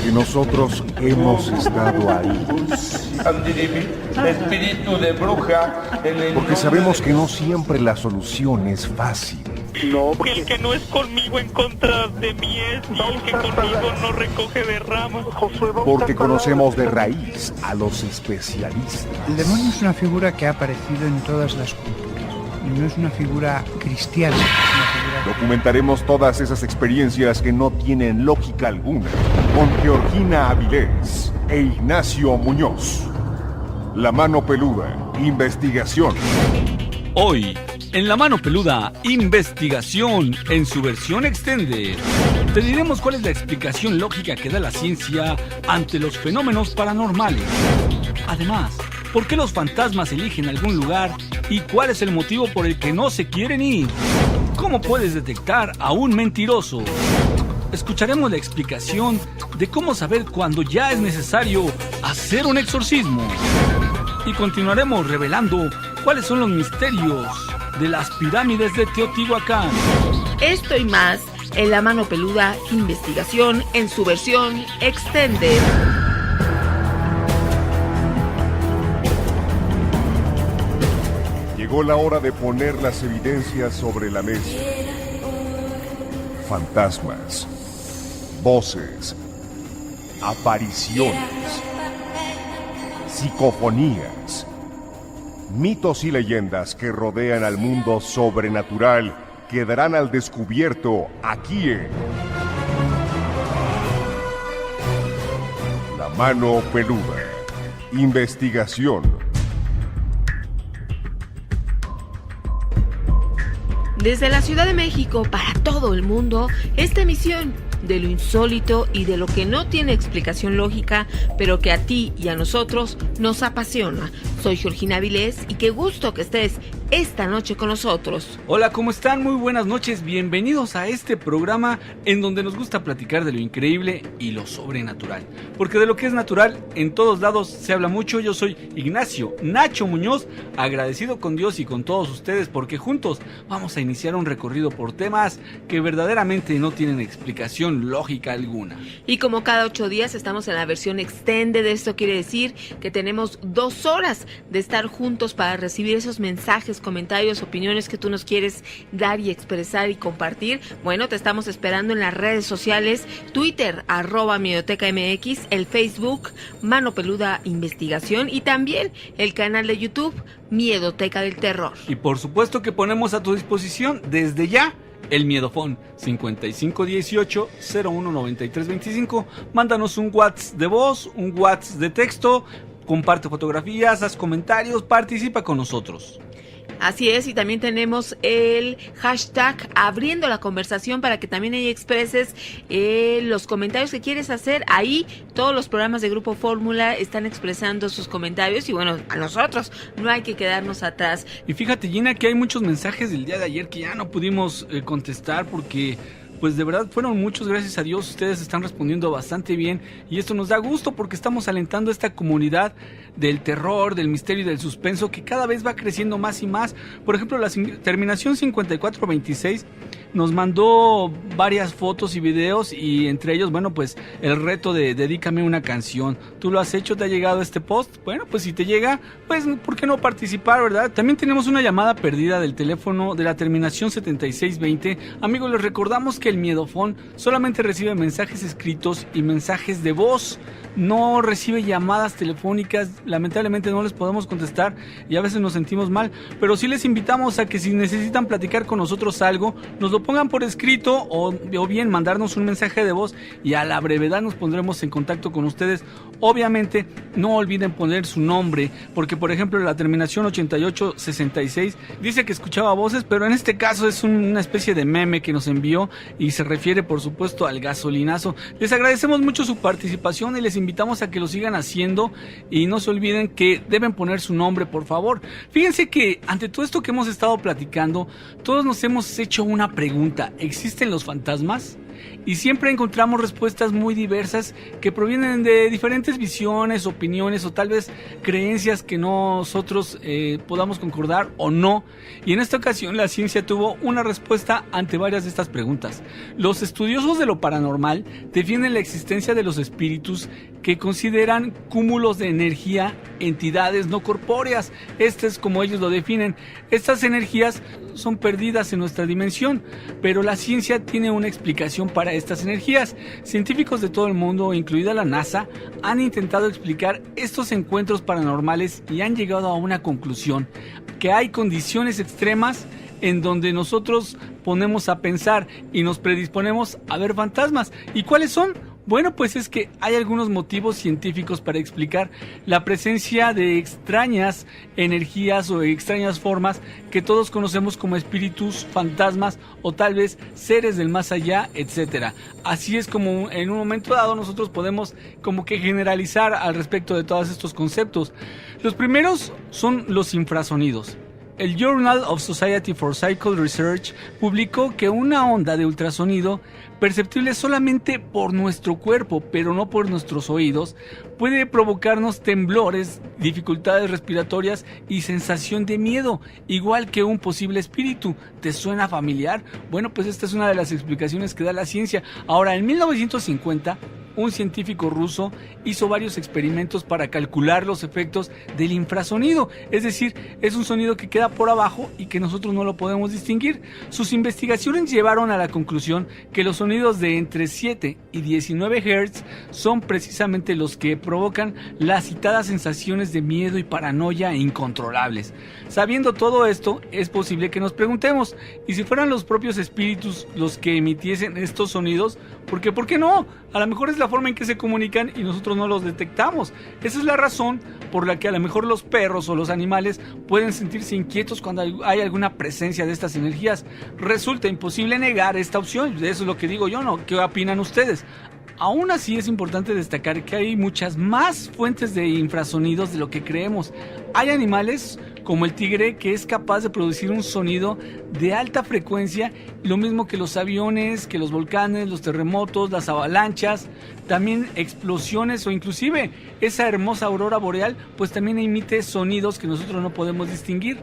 porque nosotros hemos estado ahí. Espíritu de bruja. Porque sabemos que no siempre la solución es fácil. No, Que porque el que no es conmigo en contra de mí es, y el que conmigo no recoge de ramas. Josué, vamos Porque a estar conocemos de palabras. raíz a los especialistas. El demonio es una figura que ha aparecido en todas las culturas y no es una figura cristiana, es una figura... Documentaremos todas esas experiencias que no tienen lógica alguna con Georgina Avilés e Ignacio Muñoz. La Mano Peluda, investigación. Hoy, en La Mano Peluda, investigación en su versión extended. Te diremos cuál es la explicación lógica que da la ciencia ante los fenómenos paranormales. Además, ¿por qué los fantasmas eligen algún lugar y cuál es el motivo por el que no se quieren ir? ¿Cómo puedes detectar a un mentiroso? Escucharemos la explicación de cómo saber cuándo ya es necesario hacer un exorcismo. Y continuaremos revelando cuáles son los misterios de las pirámides de Teotihuacán. Esto y más en La Mano Peluda, investigación en su versión extended. Llegó la hora de poner las evidencias sobre la mesa. Fantasmas, voces, apariciones, psicofonías, mitos y leyendas que rodean al mundo sobrenatural quedarán al descubierto aquí en La Mano Peluda. Investigación. Desde la Ciudad de México para todo el mundo, esta emisión de lo insólito y de lo que no tiene explicación lógica, pero que a ti y a nosotros nos apasiona. Soy Georgina Avilés y qué gusto que estés esta noche con nosotros. Hola, ¿cómo están? Muy buenas noches, bienvenidos a este programa en donde nos gusta platicar de lo increíble y lo sobrenatural. Porque de lo que es natural, en todos lados se habla mucho. Yo soy Ignacio Nacho Muñoz, agradecido con Dios y con todos ustedes porque juntos vamos a iniciar un recorrido por temas que verdaderamente no tienen explicación lógica alguna. Y como cada 8 días estamos en la versión extended, esto quiere decir que tenemos 2 horas de estar juntos para recibir esos mensajes, comentarios, opiniones que tú nos quieres dar y expresar y compartir. Bueno, te estamos esperando en las redes sociales, Twitter, @MiedotecaMX, el Facebook, Mano Peluda Investigación y también el canal de YouTube, Miedoteca del Terror. Y por supuesto que ponemos a tu disposición desde ya el Miedofón 5518-019325. Mándanos un WhatsApp de voz, un WhatsApp de texto, comparte fotografías, haz comentarios, participa con nosotros. Así es, y también tenemos el hashtag abriendo la conversación para que también ahí expreses los comentarios que quieres hacer. Ahí todos los programas de Grupo Fórmula están expresando sus comentarios y bueno, a nosotros no hay que quedarnos atrás. Y fíjate, Gina, que hay muchos mensajes del día de ayer que ya no pudimos contestar porque... pues de verdad fueron muchos, gracias a Dios, ustedes están respondiendo bastante bien y esto nos da gusto porque estamos alentando esta comunidad del terror, del misterio y del suspenso que cada vez va creciendo más y más. Por ejemplo, la terminación 5426 nos mandó varias fotos y videos y entre ellos, bueno, pues el reto de dedícame una canción. ¿Tú lo has hecho? ¿Te ha llegado este post? Bueno, pues si te llega, pues ¿por qué no participar, verdad? También tenemos una llamada perdida del teléfono de la terminación 7620. Amigos, les recordamos que el Miedofón solamente recibe mensajes escritos y mensajes de voz. No recibe llamadas telefónicas, lamentablemente no les podemos contestar y a veces nos sentimos mal, pero sí les invitamos a que si necesitan platicar con nosotros algo, nos lo pongan por escrito o bien mandarnos un mensaje de voz y a la brevedad nos pondremos en contacto con ustedes. Obviamente no olviden poner su nombre, porque por ejemplo la terminación 8866 dice que escuchaba voces, pero en este caso es una especie de meme que nos envió y se refiere por supuesto al gasolinazo. Les agradecemos mucho su participación y les invitamos a que lo sigan haciendo y no se olviden que deben poner su nombre, por favor. Fíjense que ante todo esto que hemos estado platicando, todos nos hemos hecho una pregunta: ¿existen los fantasmas? y siempre encontramos respuestas muy diversas que provienen de diferentes visiones, opiniones o tal vez creencias que nosotros podamos concordar o no. Y en esta ocasión la ciencia tuvo una respuesta ante varias de estas preguntas. Los estudiosos de lo paranormal defienden la existencia de los espíritus que consideran cúmulos de energía, entidades no corpóreas. Este es como ellos lo definen. Estas energías son perdidas en nuestra dimensión, pero la ciencia tiene una explicación para estas energías. Científicos de todo el mundo, incluida la NASA, han intentado explicar estos encuentros paranormales y han llegado a una conclusión: que hay condiciones extremas en donde nosotros ponemos a pensar y nos predisponemos a ver fantasmas. ¿Y cuáles son? Bueno, pues es que hay algunos motivos científicos para explicar la presencia de extrañas energías o extrañas formas que todos conocemos como espíritus, fantasmas o tal vez seres del más allá, etcétera. Así es como en un momento dado nosotros podemos como que generalizar al respecto de todos estos conceptos. Los primeros son los infrasonidos. El Journal of Society for Psychical Research publicó que una onda de ultrasonido, perceptible solamente por nuestro cuerpo, pero no por nuestros oídos, puede provocarnos temblores, dificultades respiratorias y sensación de miedo, igual que un posible espíritu. ¿Te suena familiar? Bueno, pues esta es una de las explicaciones que da la ciencia. Ahora, en 1950, un científico ruso hizo varios experimentos para calcular los efectos del infrasonido, es decir, es un sonido que queda por abajo y que nosotros no lo podemos distinguir. Sus investigaciones llevaron a la conclusión que los sonidos de entre 7 y 19 Hz son precisamente los que provocan las citadas sensaciones de miedo y paranoia incontrolables. Sabiendo todo esto, es posible que nos preguntemos, ¿y si fueran los propios espíritus los que emitiesen estos sonidos? Porque, ¿por qué no? A lo mejor es la forma en que se comunican y nosotros no los detectamos. Esa es la razón por la que a lo mejor los perros o los animales pueden sentirse inquietos cuando hay alguna presencia de estas energías. Resulta imposible negar esta opción, eso es lo que digo yo, ¿no? ¿Qué opinan ustedes? Aún así es importante destacar que hay muchas más fuentes de infrasonidos de lo que creemos. Hay animales como el tigre que es capaz de producir un sonido de alta frecuencia, lo mismo que los aviones, que los volcanes, los terremotos, las avalanchas, también explosiones o inclusive esa hermosa aurora boreal, pues también emite sonidos que nosotros no podemos distinguir.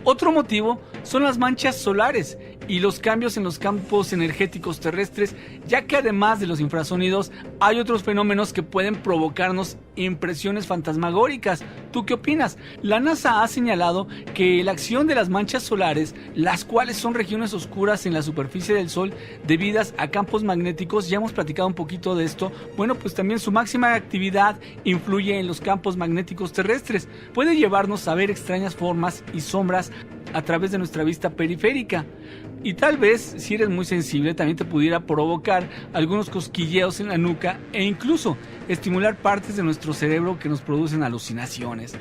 Otro motivo son las manchas solares y los cambios en los campos energéticos terrestres, ya que además de los infrasonidos hay otros fenómenos que pueden provocarnos impresiones fantasmagóricas. ¿Tú qué opinas? La NASA ha señalado que la acción de las manchas solares, las cuales son regiones oscuras en la superficie del Sol debidas a campos magnéticos, ya hemos platicado un poquito de esto, bueno, pues también su máxima actividad influye en los campos magnéticos terrestres, puede llevarnos a ver extrañas formas y sombras a través de nuestra vista periférica. Y tal vez, si eres muy sensible, también te pudiera provocar algunos cosquilleos en la nuca e incluso estimular partes de nuestro cerebro que nos producen alucinaciones.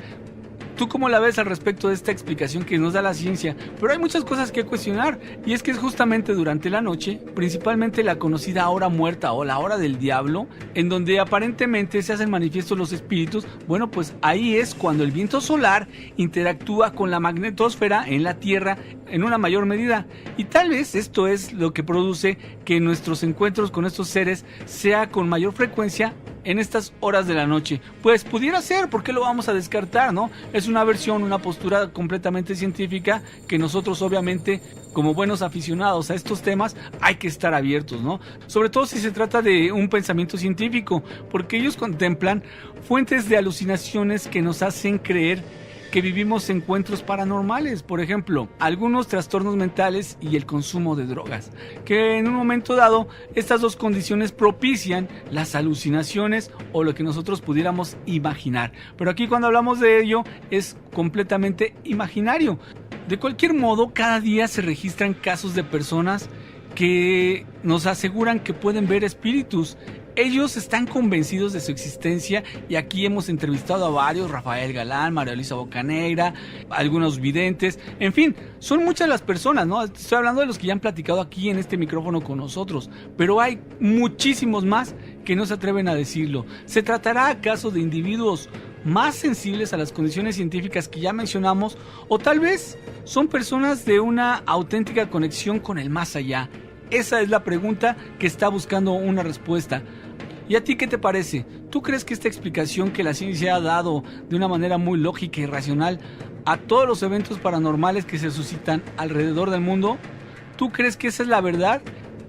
¿Tú cómo la ves al respecto de esta explicación que nos da la ciencia? Pero hay muchas cosas que cuestionar, y es que es justamente durante la noche, principalmente la conocida hora muerta o la hora del diablo, en donde aparentemente se hacen manifiestos los espíritus. Bueno, pues ahí es cuando el viento solar interactúa con la magnetosfera en la Tierra en una mayor medida, y tal vez esto es lo que produce que nuestros encuentros con estos seres sea con mayor frecuencia en estas horas de la noche. Pues pudiera ser, ¿por qué lo vamos a descartar, no? Es una versión, una postura completamente científica que nosotros obviamente, como buenos aficionados a estos temas, hay que estar abiertos, ¿no? Sobre todo si se trata de un pensamiento científico, porque ellos contemplan fuentes de alucinaciones que nos hacen creer que vivimos encuentros paranormales, por ejemplo, algunos trastornos mentales y el consumo de drogas, que en un momento dado estas dos condiciones propician las alucinaciones o lo que nosotros pudiéramos imaginar, pero aquí cuando hablamos de ello es completamente imaginario. De cualquier modo, cada día se registran casos de personas que nos aseguran que pueden ver espíritus. Ellos están convencidos de su existencia y aquí hemos entrevistado a varios, Rafael Galán, María Luisa Bocanegra, algunos videntes, en fin, son muchas las personas, ¿no? Estoy hablando de los que ya han platicado aquí en este micrófono con nosotros, pero hay muchísimos más que no se atreven a decirlo. ¿Se tratará acaso de individuos más sensibles a las condiciones científicas que ya mencionamos, o tal vez son personas de una auténtica conexión con el más allá? Esa es la pregunta que está buscando una respuesta. ¿Y a ti qué te parece? ¿Tú crees que esta explicación que la ciencia ha dado de una manera muy lógica y racional a todos los eventos paranormales que se suscitan alrededor del mundo? ¿Tú crees que esa es la verdad?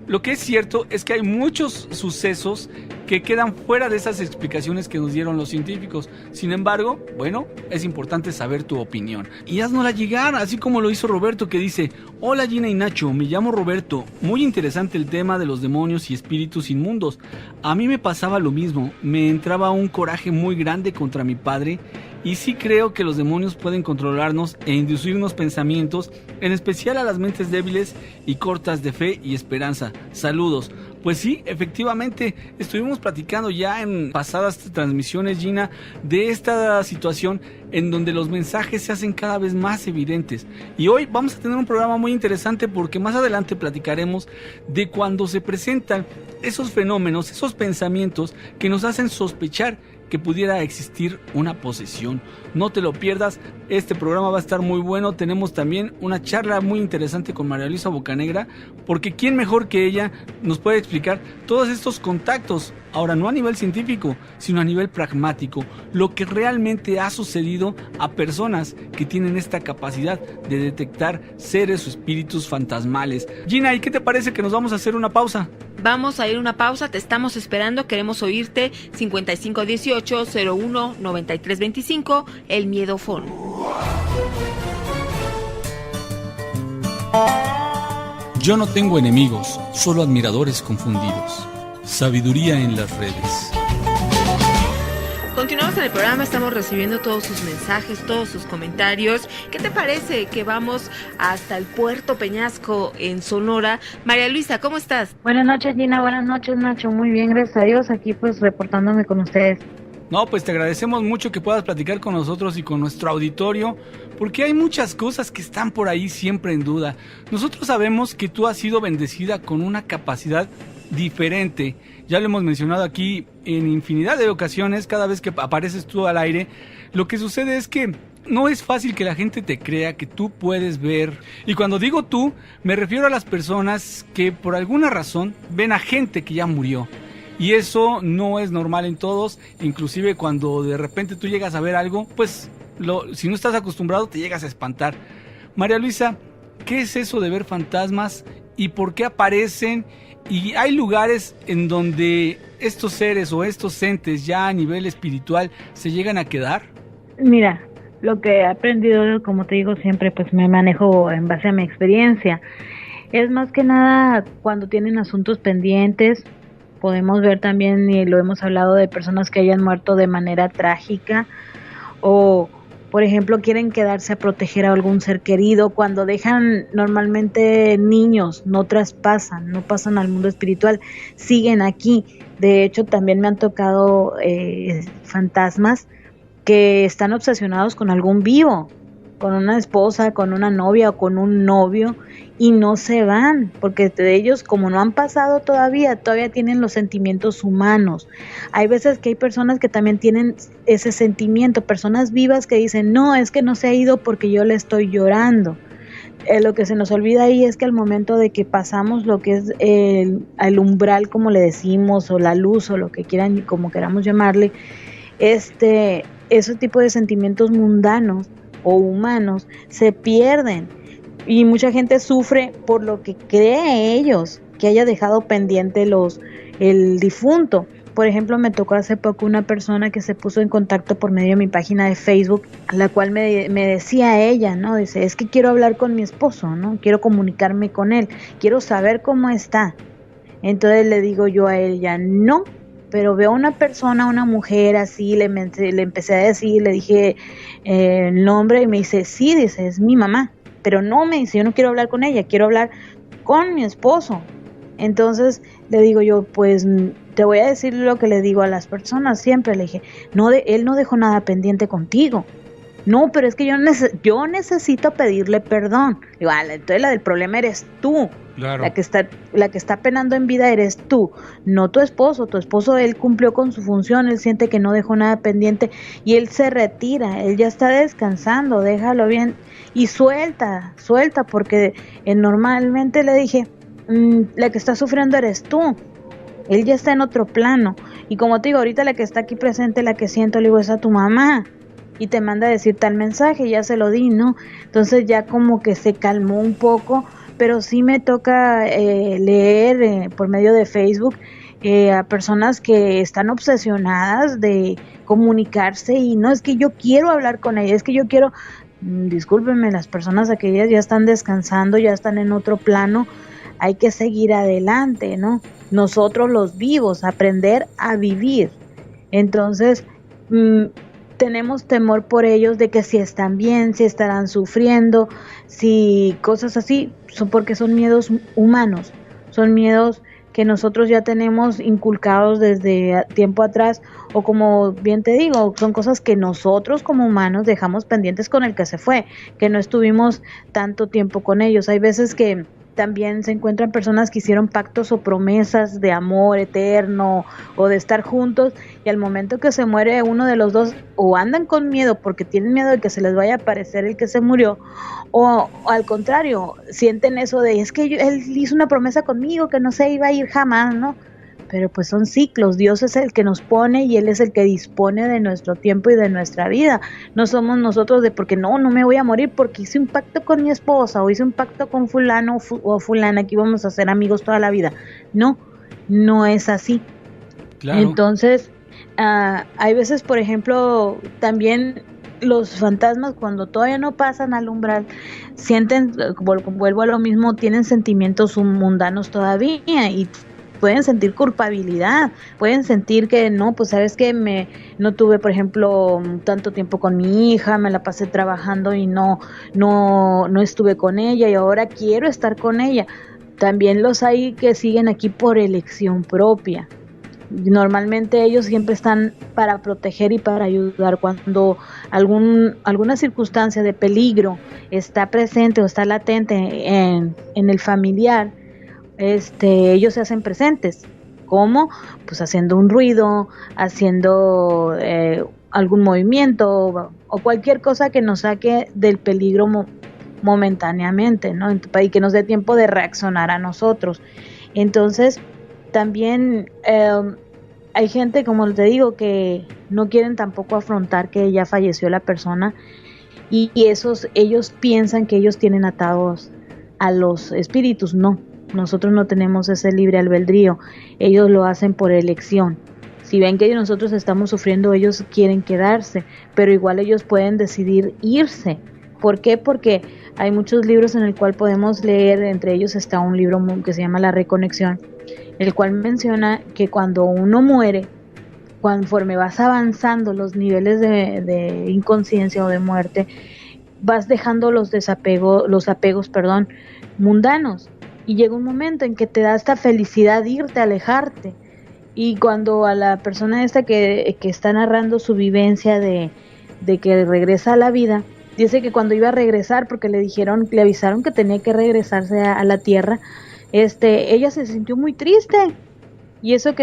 Lo que es cierto es que hay muchos sucesos que quedan fuera de esas explicaciones que nos dieron los científicos. Sin embargo, bueno, es importante saber tu opinión. Y haznosla llegar, así como lo hizo Roberto, que dice: hola Gina y Nacho, me llamo Roberto. Muy interesante el tema de los demonios y espíritus inmundos. A mí me pasaba lo mismo, me entraba un coraje muy grande contra mi padre. Y sí creo que los demonios pueden controlarnos e inducirnos pensamientos, en especial a las mentes débiles y cortas de fe y esperanza. Saludos. Pues sí, efectivamente, estuvimos platicando ya en pasadas transmisiones, Gina, de esta situación en donde los mensajes se hacen cada vez más evidentes. Y hoy vamos a tener un programa muy interesante porque más adelante platicaremos de cuando se presentan esos fenómenos, esos pensamientos que nos hacen sospechar que pudiera existir una posesión. No te lo pierdas, este programa va a estar muy bueno. Tenemos también una charla muy interesante con María Luisa Bocanegra, porque quién mejor que ella nos puede explicar todos estos contactos, ahora no a nivel científico, sino a nivel pragmático, lo que realmente ha sucedido a personas que tienen esta capacidad de detectar seres o espíritus fantasmales. Gina, ¿y qué te parece que nos vamos a hacer una pausa? Vamos a ir a una pausa, te estamos esperando, queremos oírte. 5518-01-9325, El Miedofón. Yo no tengo enemigos, solo admiradores confundidos. Sabiduría en las redes. Continuamos en el programa, estamos recibiendo todos sus mensajes, todos sus comentarios. ¿Qué te parece que vamos hasta el Puerto Peñasco en Sonora? María Luisa, ¿cómo estás? Buenas noches, Gina, buenas noches, Nacho. Muy bien, gracias a Dios, aquí pues reportándome con ustedes. No, pues te agradecemos mucho que puedas platicar con nosotros y con nuestro auditorio, porque hay muchas cosas que están por ahí siempre en duda. Nosotros sabemos que tú has sido bendecida con una capacidad diferente. Ya lo hemos mencionado aquí en infinidad de ocasiones, cada vez que apareces tú al aire. Lo que sucede es que no es fácil que la gente te crea que tú puedes ver. Y cuando digo tú, me refiero a las personas que por alguna razón ven a gente que ya murió. Y eso no es normal en todos, inclusive cuando de repente tú llegas a ver algo, pues si no estás acostumbrado te llegas a espantar. María Luisa, ¿qué es eso de ver fantasmas y por qué aparecen? Y hay lugares en donde estos seres o estos entes ya a nivel espiritual se llegan a quedar. Mira, lo que he aprendido, como te digo siempre, pues me manejo en base a mi experiencia. Es más que nada cuando tienen asuntos pendientes. Podemos ver también, y lo hemos hablado, de personas que hayan muerto de manera trágica o, por ejemplo, quieren quedarse a proteger a algún ser querido. Cuando dejan normalmente niños, no traspasan, no pasan al mundo espiritual, siguen aquí. De hecho, también me han tocado fantasmas que están obsesionados con algún vivo, con una esposa, con una novia o con un novio, y no se van, porque de ellos, como no han pasado todavía tienen los sentimientos humanos. Hay veces que hay personas que también tienen ese sentimiento, personas vivas que dicen, no, es que no se ha ido porque yo le estoy llorando. Lo que se nos olvida ahí es que al momento de que pasamos lo que es el umbral, como le decimos, o la luz, o lo que quieran, como queramos llamarle, ese tipo de sentimientos mundanos o humanos se pierden, y mucha gente sufre por lo que cree ellos que haya dejado pendiente el difunto. Por ejemplo, me tocó hace poco una persona que se puso en contacto por medio de mi página de Facebook, la cual me decía ella, ¿no? Dice, es que quiero hablar con mi esposo, ¿no? Quiero comunicarme con él, quiero saber cómo está. Entonces le digo yo a ella, no, pero veo una persona, una mujer así, le empecé a decir, le dije el nombre, y me dice, sí, dice, es mi mamá, pero no, me dice, yo no quiero hablar con ella, quiero hablar con mi esposo. Entonces le digo yo, pues te voy a decir lo que le digo a las personas siempre, le dije, no, él no dejó nada pendiente contigo. No, pero es que yo necesito pedirle perdón. Digo, entonces la del problema eres tú. Claro. La que está penando en vida eres tú, no tu esposo. Tu esposo, él cumplió con su función, él siente que no dejó nada pendiente y él se retira, él ya está descansando, déjalo bien y suelta, porque normalmente le dije, la que está sufriendo eres tú. Él ya está en otro plano. Y como te digo, ahorita la que está aquí presente, la que siento, le digo, es a tu mamá. Y te manda a decir tal mensaje, ya se lo di, ¿no? Entonces ya como que se calmó un poco, pero sí me toca leer por medio de Facebook a personas que están obsesionadas de comunicarse y no, es que yo quiero hablar con ella, es que yo quiero, discúlpenme, las personas aquellas ya están descansando, ya están en otro plano, hay que seguir adelante, ¿no? Nosotros los vivos, aprender a vivir. Entonces, tenemos temor por ellos de que si están bien, si estarán sufriendo, si cosas así, porque son miedos humanos, son miedos que nosotros ya tenemos inculcados desde tiempo atrás, o como bien te digo, son cosas que nosotros como humanos dejamos pendientes con el que se fue, que no estuvimos tanto tiempo con ellos. Hay veces que también se encuentran personas que hicieron pactos o promesas de amor eterno o de estar juntos, y al momento que se muere uno de los dos, o andan con miedo porque tienen miedo de que se les vaya a aparecer el que se murió, o al contrario, sienten eso de, es que él hizo una promesa conmigo que no se iba a ir jamás, ¿no? Pero pues son ciclos, Dios es el que nos pone y Él es el que dispone de nuestro tiempo y de nuestra vida. No somos nosotros de porque no me voy a morir porque hice un pacto con mi esposa o hice un pacto con fulano o fulana que íbamos a ser amigos toda la vida. No es así. Claro. Entonces, hay veces, por ejemplo, también los fantasmas cuando todavía no pasan al umbral sienten, vuelvo a lo mismo, tienen sentimientos mundanos todavía y pueden sentir culpabilidad, pueden sentir que no, pues sabes que no tuve, por ejemplo, tanto tiempo con mi hija, me la pasé trabajando y no estuve con ella y ahora quiero estar con ella. También los hay que siguen aquí por elección propia. Normalmente ellos siempre están para proteger y para ayudar. Cuando alguna circunstancia de peligro está presente o está latente en el familiar, ellos se hacen presentes. ¿Cómo? Pues haciendo un ruido, haciendo algún movimiento o cualquier cosa que nos saque del peligro momentáneamente, ¿no? Y que nos dé tiempo de reaccionar a nosotros. Entonces, también hay gente, como te digo, que no quieren tampoco afrontar que ya falleció la persona y ellos piensan que ellos tienen atados a los espíritus. No. Nosotros no tenemos ese libre albedrío, ellos lo hacen por elección. Si ven que nosotros estamos sufriendo, ellos quieren quedarse, pero igual ellos pueden decidir irse. ¿Por qué? Porque hay muchos libros en el cual podemos leer, entre ellos está un libro que se llama La Reconexión, el cual menciona que cuando uno muere, conforme vas avanzando los niveles de inconsciencia o de muerte, vas dejando los apegos mundanos. Y llega un momento en que te da esta felicidad irte, alejarte. Y cuando a la persona esta que está narrando su vivencia de que regresa a la vida, dice que cuando iba a regresar, porque le avisaron que tenía que regresarse a la tierra, ella se sintió muy triste. Y eso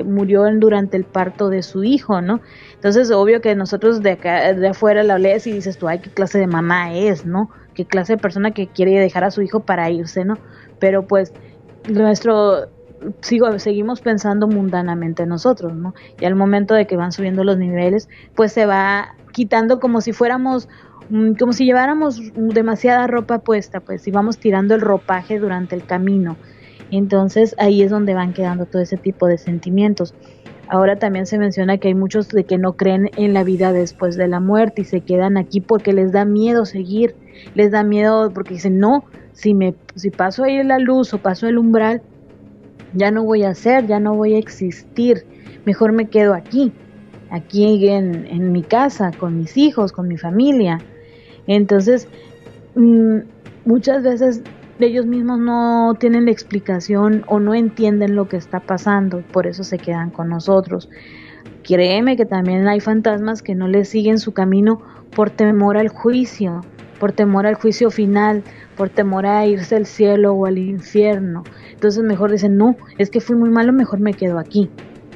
murió durante el parto de su hijo, ¿no? Entonces, obvio que nosotros de acá, de afuera la lees y dices tú, ay, qué clase de mamá es, ¿no? Qué clase de persona que quiere dejar a su hijo para irse, ¿no? Pero pues seguimos pensando mundanamente nosotros, ¿no? Y al momento de que van subiendo los niveles, pues se va quitando como si lleváramos demasiada ropa puesta, pues, y vamos tirando el ropaje durante el camino. Entonces ahí es donde van quedando todo ese tipo de sentimientos. Ahora también se menciona que hay muchos de que no creen en la vida después de la muerte y se quedan aquí porque les da miedo seguir, les da miedo porque dicen, no, si paso ahí la luz o paso el umbral, ya no voy a existir, mejor me quedo aquí en mi casa, con mis hijos, con mi familia. Entonces, muchas veces ellos mismos no tienen la explicación o no entienden lo que está pasando, por eso se quedan con nosotros. Créeme que también hay fantasmas que no les siguen su camino por temor al juicio final, por temor a irse al cielo o al infierno. Entonces mejor dicen, no, es que fui muy malo, mejor me quedo aquí.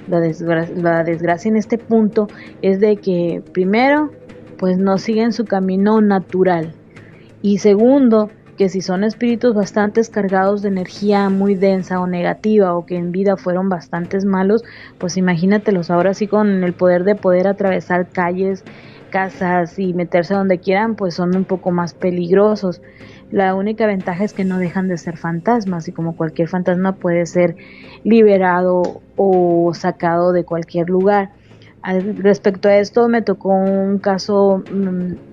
La desgracia en este punto es de que primero, pues no siguen su camino natural, y segundo, que si son espíritus bastante cargados de energía muy densa o negativa, o que en vida fueron bastantes malos, pues imagínatelos ahora sí con el poder de poder atravesar calles, casas y meterse donde quieran, pues son un poco más peligrosos. La única ventaja es que no dejan de ser fantasmas, y como cualquier fantasma puede ser liberado o sacado de cualquier lugar. Respecto a esto, me tocó un caso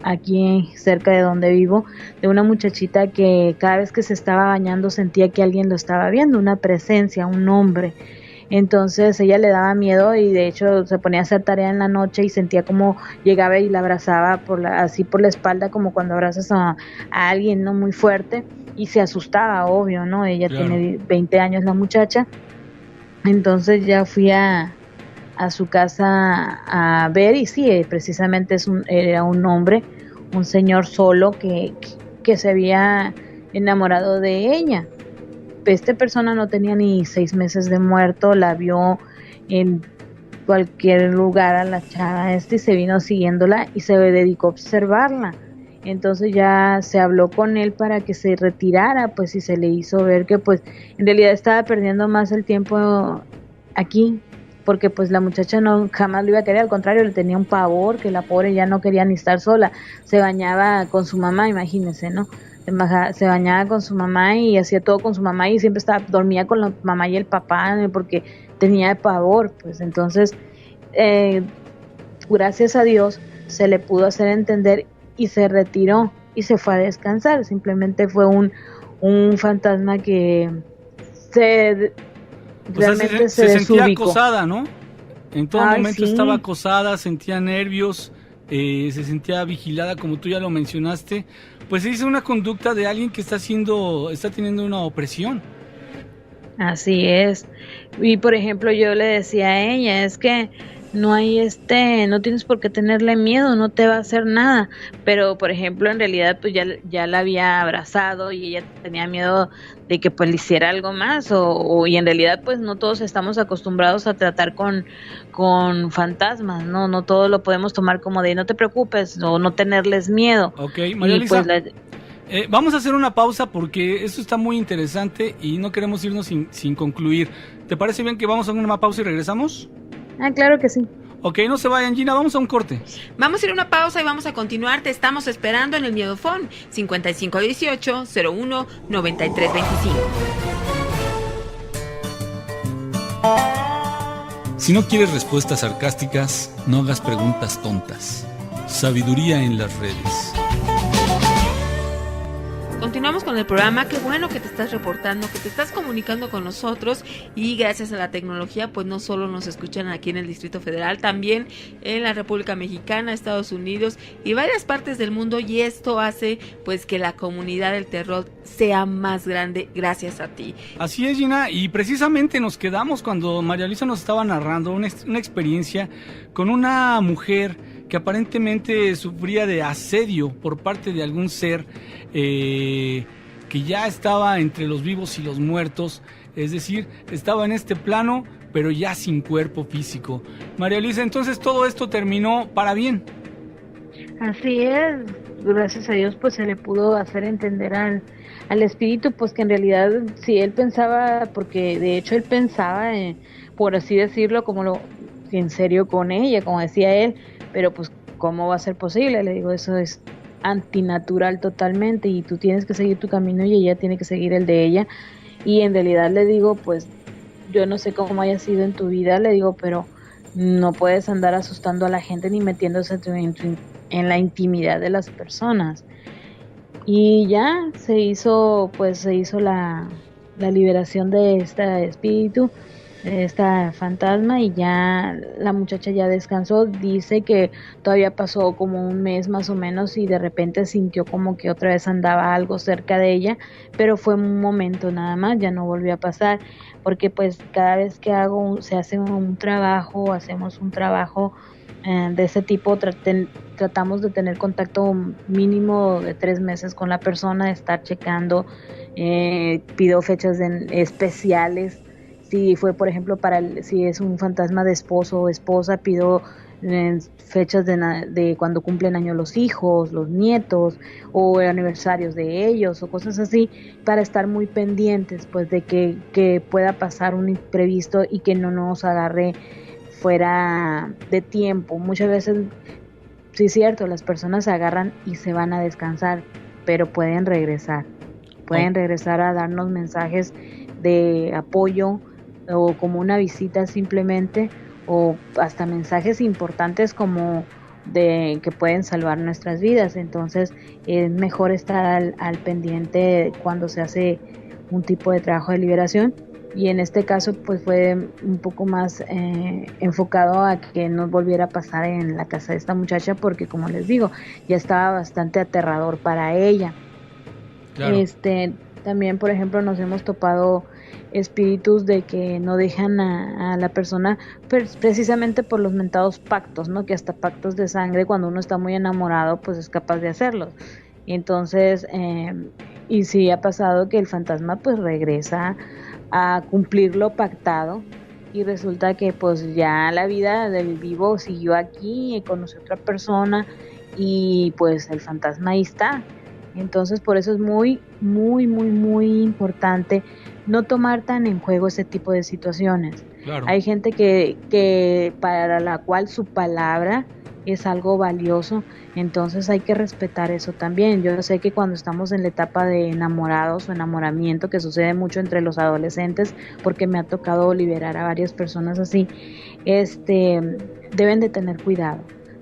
aquí cerca de donde vivo, de una muchachita que cada vez que se estaba bañando sentía que alguien lo estaba viendo, una presencia, un hombre. Entonces ella le daba miedo y de hecho se ponía a hacer tarea en la noche y sentía como llegaba y la abrazaba así por la espalda, como cuando abrazas a alguien, ¿no? Muy fuerte, y se asustaba, obvio, ¿no? Ella Claro. tiene 20 años la muchacha. Entonces ya fui a su casa a ver, y sí, precisamente era un hombre, un señor solo que se había enamorado de ella. Esta persona no tenía ni 6 meses de muerto, la vio en cualquier lugar a la chava y se vino siguiéndola y se dedicó a observarla. Entonces ya se habló con él para que se retirara, pues, y se le hizo ver que pues en realidad estaba perdiendo más el tiempo aquí, porque pues la muchacha no jamás lo iba a querer, al contrario, le tenía un pavor, que la pobre ya no quería ni estar sola, se bañaba con su mamá, imagínense, ¿no? Se bañaba con su mamá y hacía todo con su mamá, y siempre dormía con la mamá y el papá porque tenía pavor, pues. Entonces gracias a Dios se le pudo hacer entender y se retiró y se fue a descansar. Simplemente fue un fantasma que realmente se sentía desubicó. acosada, ¿no? En todo momento sí. estaba acosada, sentía nervios, se sentía vigilada, como tú ya lo mencionaste. Pues es una conducta de alguien que está teniendo una opresión. Así es. Y por ejemplo, yo le decía a ella, es que no hay no tienes por qué tenerle miedo, no te va a hacer nada. Pero por ejemplo, en realidad pues ya la había abrazado y ella tenía miedo de que pues le hiciera algo más, y en realidad pues no todos estamos acostumbrados a tratar con fantasmas, no todos lo podemos tomar como de no te preocupes o no tenerles miedo. Ok, María Y Luisa, pues vamos a hacer una pausa porque esto está muy interesante y no queremos irnos sin concluir. ¿Te parece bien que vamos a una pausa y regresamos? claro que sí. Ok, no se vayan, Gina, vamos a un corte. Vamos a ir a una pausa y vamos a continuar. Te estamos esperando en el Miedofón 5518-01-9325. Si no quieres respuestas sarcásticas, no hagas preguntas tontas. Sabiduría en las redes. Continuamos con el programa. Qué bueno que te estás reportando, que te estás comunicando con nosotros, y gracias a la tecnología pues no solo nos escuchan aquí en el Distrito Federal, también en la República Mexicana, Estados Unidos y varias partes del mundo, y esto hace pues que la comunidad del terror sea más grande gracias a ti. Así es, Gina, y precisamente nos quedamos cuando María Luisa nos estaba narrando una experiencia con una mujer que aparentemente sufría de asedio por parte de algún ser que ya estaba entre los vivos y los muertos, es decir, estaba en este plano, pero ya sin cuerpo físico. María Luisa, entonces todo esto terminó para bien. Así es, gracias a Dios pues se le pudo hacer entender al espíritu pues que en realidad si él pensaba, porque de hecho él pensaba, por así decirlo, en serio con ella, como decía él, pero pues ¿cómo va a ser posible? Le digo, eso es antinatural totalmente y tú tienes que seguir tu camino y ella tiene que seguir el de ella. Y en realidad le digo, pues yo no sé cómo haya sido en tu vida, le digo, pero no puedes andar asustando a la gente ni metiéndose en la intimidad de las personas. Y ya se hizo la liberación de este espíritu, de esta fantasma, y ya la muchacha ya descansó. Dice que todavía pasó como un mes más o menos y de repente sintió como que otra vez andaba algo cerca de ella, pero fue un momento nada más, ya no volvió a pasar, porque pues cada vez que hacemos un trabajo de ese tipo, tratamos de tener contacto mínimo de 3 meses con la persona, de estar checando, pido fechas especiales. si fue, por ejemplo, si es un fantasma de esposo o esposa, pido fechas de cuando cumplen años los hijos, los nietos, o aniversarios de ellos, o cosas así, para estar muy pendientes, pues, de que pueda pasar un imprevisto y que no nos agarre fuera de tiempo. Muchas veces, sí es cierto, las personas se agarran y se van a descansar, pero pueden regresar a darnos mensajes de apoyo, o como una visita simplemente, o hasta mensajes importantes como de que pueden salvar nuestras vidas. Entonces es mejor estar al pendiente cuando se hace un tipo de trabajo de liberación, y en este caso pues fue un poco más enfocado a que no volviera a pasar en la casa de esta muchacha, porque como les digo, ya estaba bastante aterrador para ella. Claro. También, por ejemplo, nos hemos topado espíritus de que no dejan a la persona, precisamente por los mentados pactos, ¿no? Que hasta pactos de sangre, cuando uno está muy enamorado, pues es capaz de hacerlos. Entonces, y sí ha pasado que el fantasma pues regresa a cumplir lo pactado, y resulta que pues ya la vida del vivo siguió aquí y conoció a otra persona, y pues el fantasma ahí está. Entonces por eso es muy, muy, muy, muy importante no tomar tan en juego ese tipo de situaciones. Claro. Hay gente que para la cual su palabra es algo valioso, entonces hay que respetar eso también. Yo sé que cuando estamos en la etapa de enamorados o enamoramiento, que sucede mucho entre los adolescentes, porque me ha tocado liberar a varias personas así, deben de tener cuidado,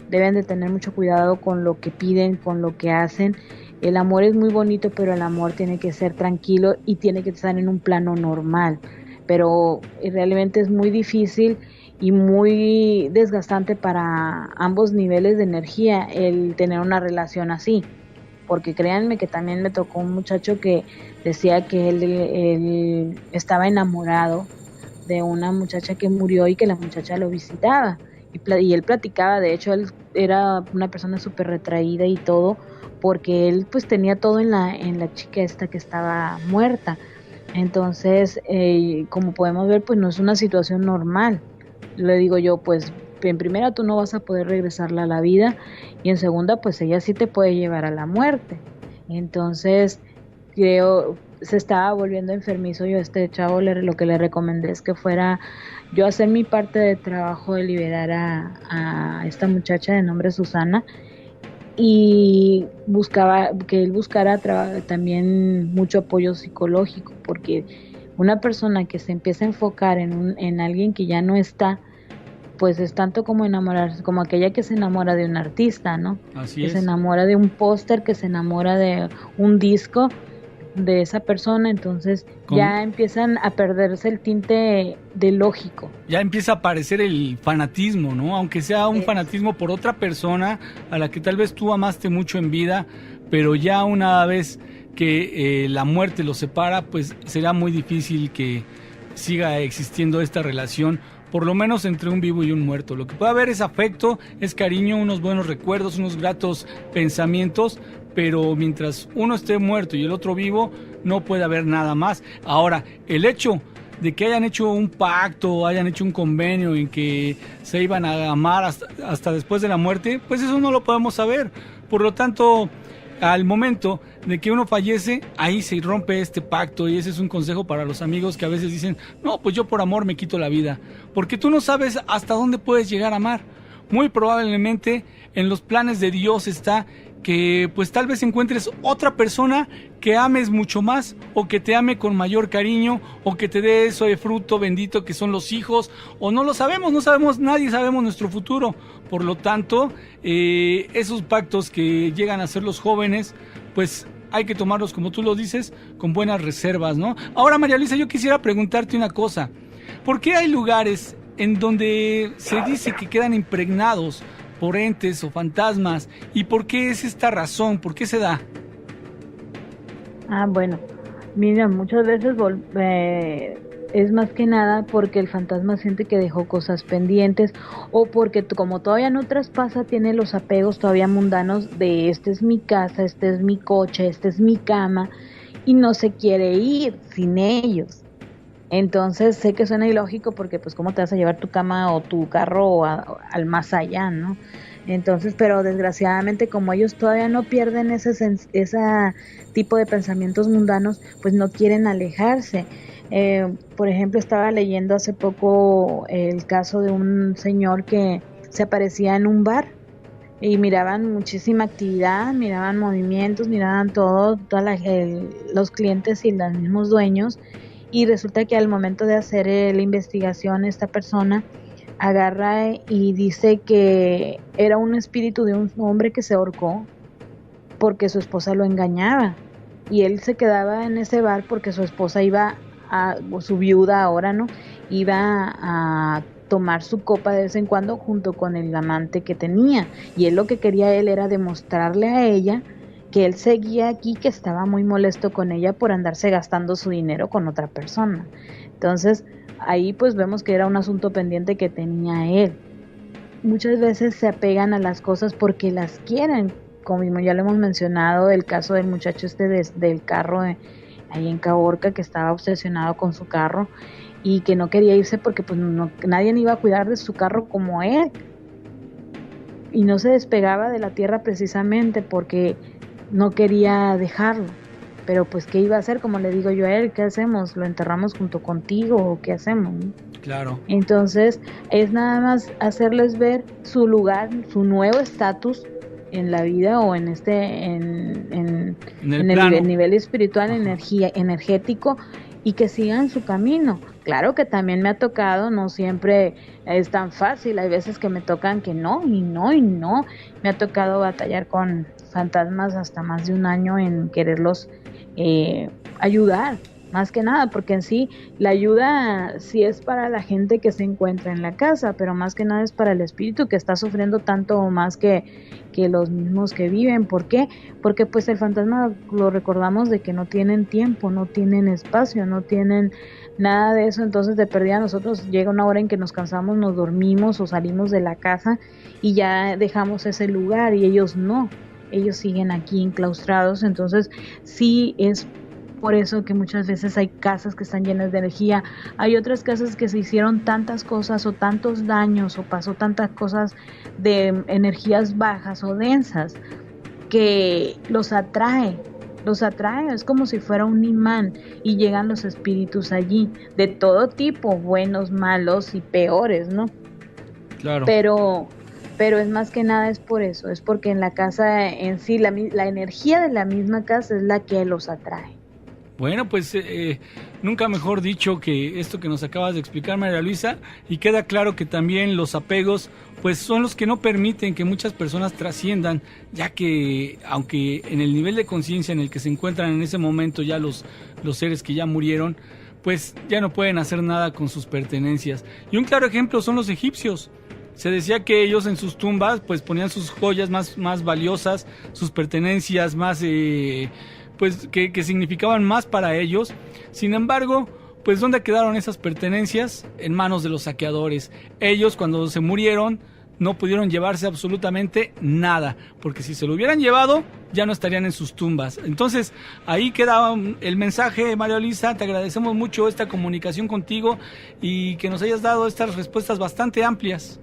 deben de tener mucho cuidado con lo que piden, con lo que hacen. El amor es muy bonito, pero el amor tiene que ser tranquilo y tiene que estar en un plano normal, pero realmente es muy difícil y muy desgastante para ambos niveles de energía el tener una relación así, porque créanme que también me tocó un muchacho que decía que él estaba enamorado de una muchacha que murió y que la muchacha lo visitaba, y él platicaba. De hecho él era una persona súper retraída y todo, porque él pues tenía todo en la chica esta que estaba muerta. Entonces como podemos ver, pues no es una situación normal. Le digo yo, pues en primera tú no vas a poder regresarla a la vida, y en segunda pues ella sí te puede llevar a la muerte. Entonces creo se estaba volviendo enfermizo. Yo a este chavo lo que le recomendé es que fuera yo a hacer mi parte de trabajo de liberar a esta muchacha de nombre Susana, y buscaba que él buscara también mucho apoyo psicológico, porque una persona que se empieza a enfocar en alguien que ya no está, pues es tanto como enamorarse, como aquella que se enamora de un artista, ¿no? Así que es. se enamora de un póster, que se enamora de un disco de esa persona. Entonces ya empiezan a perderse el tinte de lógico. Ya empieza a aparecer el fanatismo, ¿no? Aunque sea un fanatismo por otra persona a la que tal vez tú amaste mucho en vida, pero ya una vez que la muerte los separa, pues será muy difícil que siga existiendo esta relación, por lo menos entre un vivo y un muerto. Lo que puede haber es afecto, es cariño, unos buenos recuerdos, unos gratos pensamientos, pero mientras uno esté muerto y el otro vivo, no puede haber nada más. Ahora, el hecho de que hayan hecho un pacto, hayan hecho un convenio en que se iban a amar hasta después de la muerte, pues eso no lo podemos saber. Por lo tanto, al momento de que uno fallece, ahí se rompe este pacto, y ese es un consejo para los amigos que a veces dicen, no, pues yo por amor me quito la vida, porque tú no sabes hasta dónde puedes llegar a amar. Muy probablemente en los planes de Dios está que pues tal vez encuentres otra persona que ames mucho más, o que te ame con mayor cariño, o que te dé eso de fruto bendito que son los hijos, o no lo sabemos, nadie sabemos nuestro futuro. Por lo tanto, esos pactos que llegan a hacer los jóvenes, pues hay que tomarlos, como tú lo dices, con buenas reservas, ¿no? Ahora, María Luisa, yo quisiera preguntarte una cosa. ¿Por qué hay lugares en donde se dice que quedan impregnados por entes o fantasmas? ¿Y por qué es esta razón? ¿Por qué se da? Bueno, mira, muchas veces es más que nada porque el fantasma siente que dejó cosas pendientes, o porque como todavía no traspasa, tiene los apegos todavía mundanos de esta es mi casa, este es mi coche, esta es mi cama, y no se quiere ir sin ellos. Entonces sé que suena ilógico porque pues cómo te vas a llevar tu cama o tu carro al más allá, ¿no? Entonces, pero desgraciadamente como ellos todavía no pierden ese tipo de pensamientos mundanos, pues no quieren alejarse. Por ejemplo, estaba leyendo hace poco el caso de un señor que se aparecía en un bar y miraban muchísima actividad, miraban movimientos, miraban todo, los clientes y los mismos dueños, y resulta que al momento de hacer la investigación esta persona agarra y dice que era un espíritu de un hombre que se ahorcó porque su esposa lo engañaba, y él se quedaba en ese bar porque su esposa su viuda ahora, ¿no? Iba a tomar su copa de vez en cuando junto con el amante que tenía, y él lo que quería era demostrarle a ella que él seguía aquí, que estaba muy molesto con ella por andarse gastando su dinero con otra persona. Entonces ahí pues vemos que era un asunto pendiente que tenía él. Muchas veces se apegan a las cosas porque las quieren, como ya lo hemos mencionado, el caso del muchacho del carro ahí en Caborca, que estaba obsesionado con su carro y que no quería irse porque pues nadie iba a cuidar de su carro como él, y no se despegaba de la tierra precisamente porque no quería dejarlo. Pero pues qué iba a hacer, como le digo yo a él, ¿qué hacemos? ¿Lo enterramos junto contigo o qué hacemos? Claro. Entonces es nada más hacerles ver su lugar, su nuevo estatus en la vida o en el nivel espiritual, energético, y que sigan su camino. Claro que también me ha tocado, no siempre es tan fácil, hay veces que me tocan que no, me ha tocado batallar con fantasmas hasta más de un año en quererlos ayudar, más que nada, porque en sí la ayuda sí es para la gente que se encuentra en la casa, pero más que nada es para el espíritu que está sufriendo tanto o más que los mismos que viven. ¿Por qué? Porque pues el fantasma lo recordamos de que no tienen tiempo, no tienen espacio, no tienen nada de eso. Entonces de perdida nosotros llega una hora en que nos cansamos, nos dormimos o salimos de la casa y ya dejamos ese lugar, y ellos no, ellos siguen aquí enclaustrados. Entonces sí es por eso que muchas veces hay casas que están llenas de energía, hay otras casas que se hicieron tantas cosas o tantos daños o pasó tantas cosas de energías bajas o densas que los atrae, es como si fuera un imán, y llegan los espíritus allí, de todo tipo, buenos, malos y peores, ¿no? Claro. Pero es más que nada es por eso, es porque en la casa en sí, la energía de la misma casa es la que los atrae. Bueno, pues nunca mejor dicho que esto que nos acabas de explicar, María Luisa, y queda claro que también los apegos pues son los que no permiten que muchas personas trasciendan, ya que aunque en el nivel de conciencia en el que se encuentran en ese momento ya los seres que ya murieron, pues ya no pueden hacer nada con sus pertenencias. Y un claro ejemplo son los egipcios. Se decía que ellos en sus tumbas pues ponían sus joyas más valiosas, sus pertenencias más pues que significaban más para ellos. Sin embargo, pues ¿dónde quedaron esas pertenencias? En manos de los saqueadores. Ellos cuando se murieron no pudieron llevarse absolutamente nada, porque si se lo hubieran llevado ya no estarían en sus tumbas. Entonces ahí queda el mensaje, María Luisa. Te agradecemos mucho esta comunicación contigo y que nos hayas dado estas respuestas bastante amplias.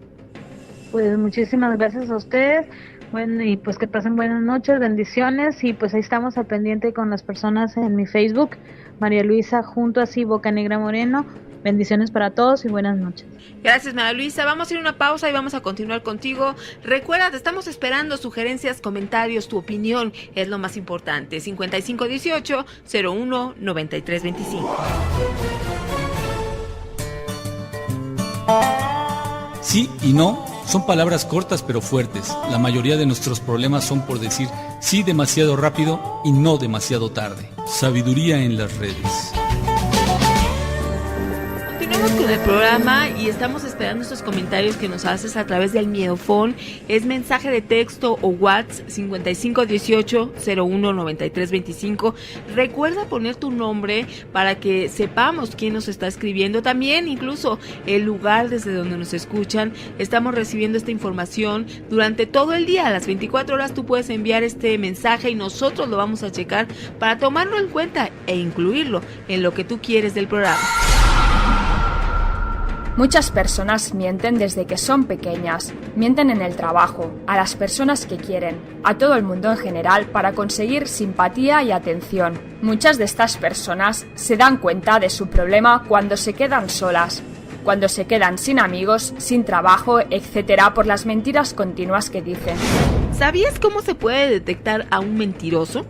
Pues muchísimas gracias a ustedes. Bueno, y pues que pasen buenas noches, bendiciones, y pues ahí estamos al pendiente con las personas en mi Facebook, María Luisa junto así Boca Negra Moreno. Bendiciones para todos y buenas noches. Gracias, María Luisa. Vamos a ir a una pausa y vamos a continuar contigo. Recuerda, te estamos esperando sugerencias, comentarios, tu opinión es lo más importante. 5518-01-9325. Sí y no son palabras cortas pero fuertes. La mayoría de nuestros problemas son por decir sí demasiado rápido y no demasiado tarde. Sabiduría en las redes. Continuamos con el programa y estamos esperando estos comentarios que nos haces a través del Miedofón. Es mensaje de texto o WhatsApp 5518-019325. Recuerda poner tu nombre para que sepamos quién nos está escribiendo. También incluso el lugar desde donde nos escuchan. Estamos recibiendo esta información durante todo el día. A las 24 horas tú puedes enviar este mensaje y nosotros lo vamos a checar para tomarlo en cuenta e incluirlo en lo que tú quieres del programa. Muchas personas mienten desde que son pequeñas. Mienten en el trabajo, a las personas que quieren, a todo el mundo en general para conseguir simpatía y atención. Muchas de estas personas se dan cuenta de su problema cuando se quedan solas, cuando se quedan sin amigos, sin trabajo, etc. por las mentiras continuas que dicen. ¿Sabías cómo se puede detectar a un mentiroso?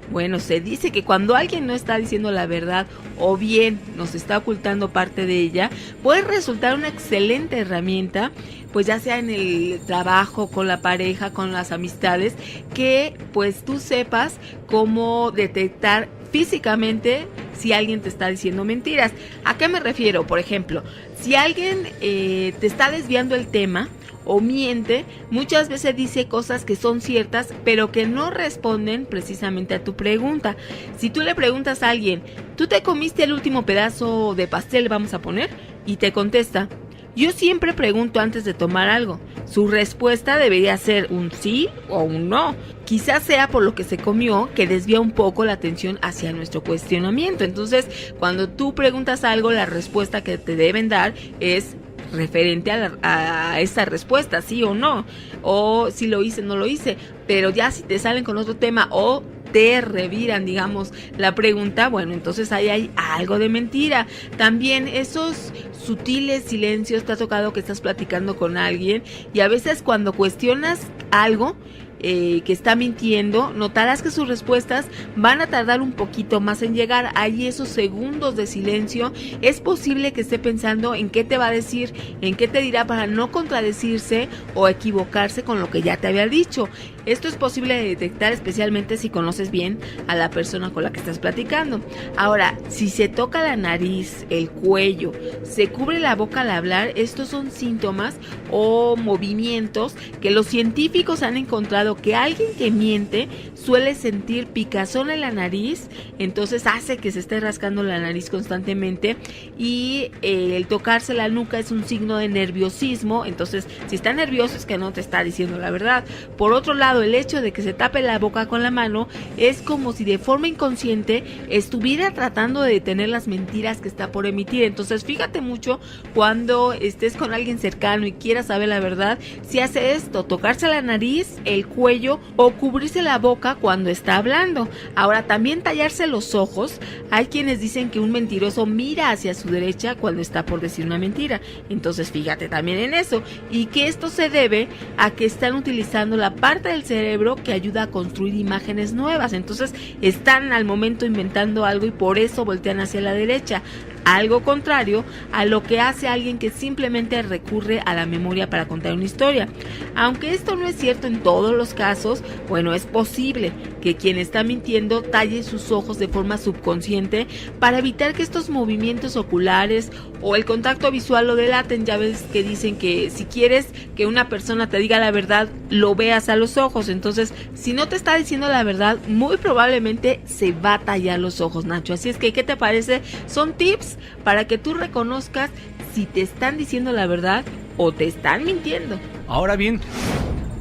Bueno, se dice que cuando alguien no está diciendo la verdad o bien nos está ocultando parte de ella, puede resultar una excelente herramienta, pues ya sea en el trabajo, con la pareja, con las amistades, que pues tú sepas cómo detectar físicamente si alguien te está diciendo mentiras. ¿A qué me refiero? Por ejemplo, si alguien te está desviando el tema o miente, muchas veces dice cosas que son ciertas, pero que no responden precisamente a tu pregunta. Si tú le preguntas a alguien, ¿tú te comiste el último pedazo de pastel, vamos a poner? Y te contesta, yo siempre pregunto antes de tomar algo. Su respuesta debería ser un sí o un no. Quizás sea por lo que se comió que desvía un poco la atención hacia nuestro cuestionamiento. Entonces, cuando tú preguntas algo, la respuesta que te deben dar es referente a esa respuesta, sí o no, o si lo hice, no lo hice. Pero ya si te salen con otro tema o te reviran, digamos, la pregunta, bueno, entonces ahí hay algo de mentira. También esos sutiles silencios, te ha tocado que estás platicando con alguien y a veces cuando cuestionas algo que está mintiendo, notarás que sus respuestas van a tardar un poquito más en llegar. Hay esos segundos de silencio. Es posible que esté pensando en qué te va a decir, en qué te dirá para no contradecirse o equivocarse con lo que ya te había dicho. Esto es posible de detectar especialmente si conoces bien a la persona con la que estás platicando. Ahora, si se toca la nariz, el cuello, se cubre la boca al hablar, estos son síntomas o movimientos que los científicos han encontrado que alguien que miente suele sentir picazón en la nariz, entonces hace que se esté rascando la nariz constantemente, y el tocarse la nuca es un signo de nerviosismo. Entonces, si está nervioso es que no te está diciendo la verdad. Por otro lado, el hecho de que se tape la boca con la mano es como si de forma inconsciente estuviera tratando de detener las mentiras que está por emitir. Entonces, fíjate mucho cuando estés con alguien cercano y quieras saber la verdad, si hace esto, tocarse la nariz, el cuello o cubrirse la boca cuando está hablando. Ahora, también tallarse los ojos. Hay quienes dicen que un mentiroso mira hacia su derecha cuando está por decir una mentira. Entonces, fíjate también en eso, y que esto se debe a que están utilizando la parte del cerebro que ayuda a construir imágenes nuevas. Entonces, están al momento inventando algo y por eso voltean hacia la derecha. Algo contrario a lo que hace alguien que simplemente recurre a la memoria para contar una historia. Aunque esto no es cierto en todos los casos, bueno, es posible que quien está mintiendo talle sus ojos de forma subconsciente para evitar que estos movimientos oculares o el contacto visual lo delaten. Ya ves que dicen que si quieres que una persona te diga la verdad, lo veas a los ojos. Entonces, si no te está diciendo la verdad, muy probablemente se va a tallar los ojos, Nacho. Así es que, ¿qué te parece? Son tips para que tú reconozcas si te están diciendo la verdad o te están mintiendo. Ahora bien,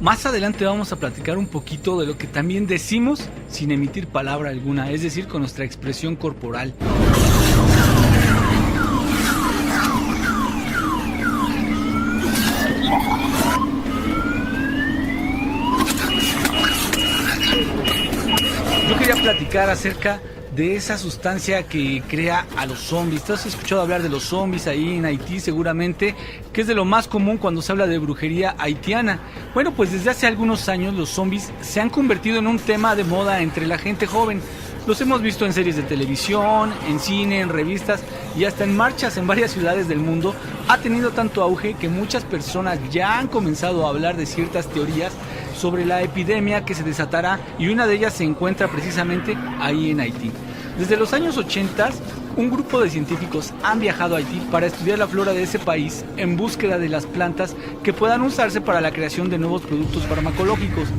más adelante vamos a platicar un poquito de lo que también decimos sin emitir palabra alguna, es decir, con nuestra expresión corporal. Yo quería platicar acerca de esa sustancia que crea a los zombies. ¿Tú has escuchado hablar de los zombies ahí en Haití seguramente? Que es de lo más común cuando se habla de brujería haitiana. Bueno, pues desde hace algunos años los zombies se han convertido en un tema de moda entre la gente joven. Los hemos visto en series de televisión, en cine, en revistas y hasta en marchas en varias ciudades del mundo. Ha tenido tanto auge que muchas personas ya han comenzado a hablar de ciertas teorías sobre la epidemia que se desatará, y una de ellas se encuentra precisamente ahí en Haití. Desde los años 80, un grupo de científicos han viajado a Haití para estudiar la flora de ese país en búsqueda de las plantas que puedan usarse para la creación de nuevos productos farmacológicos.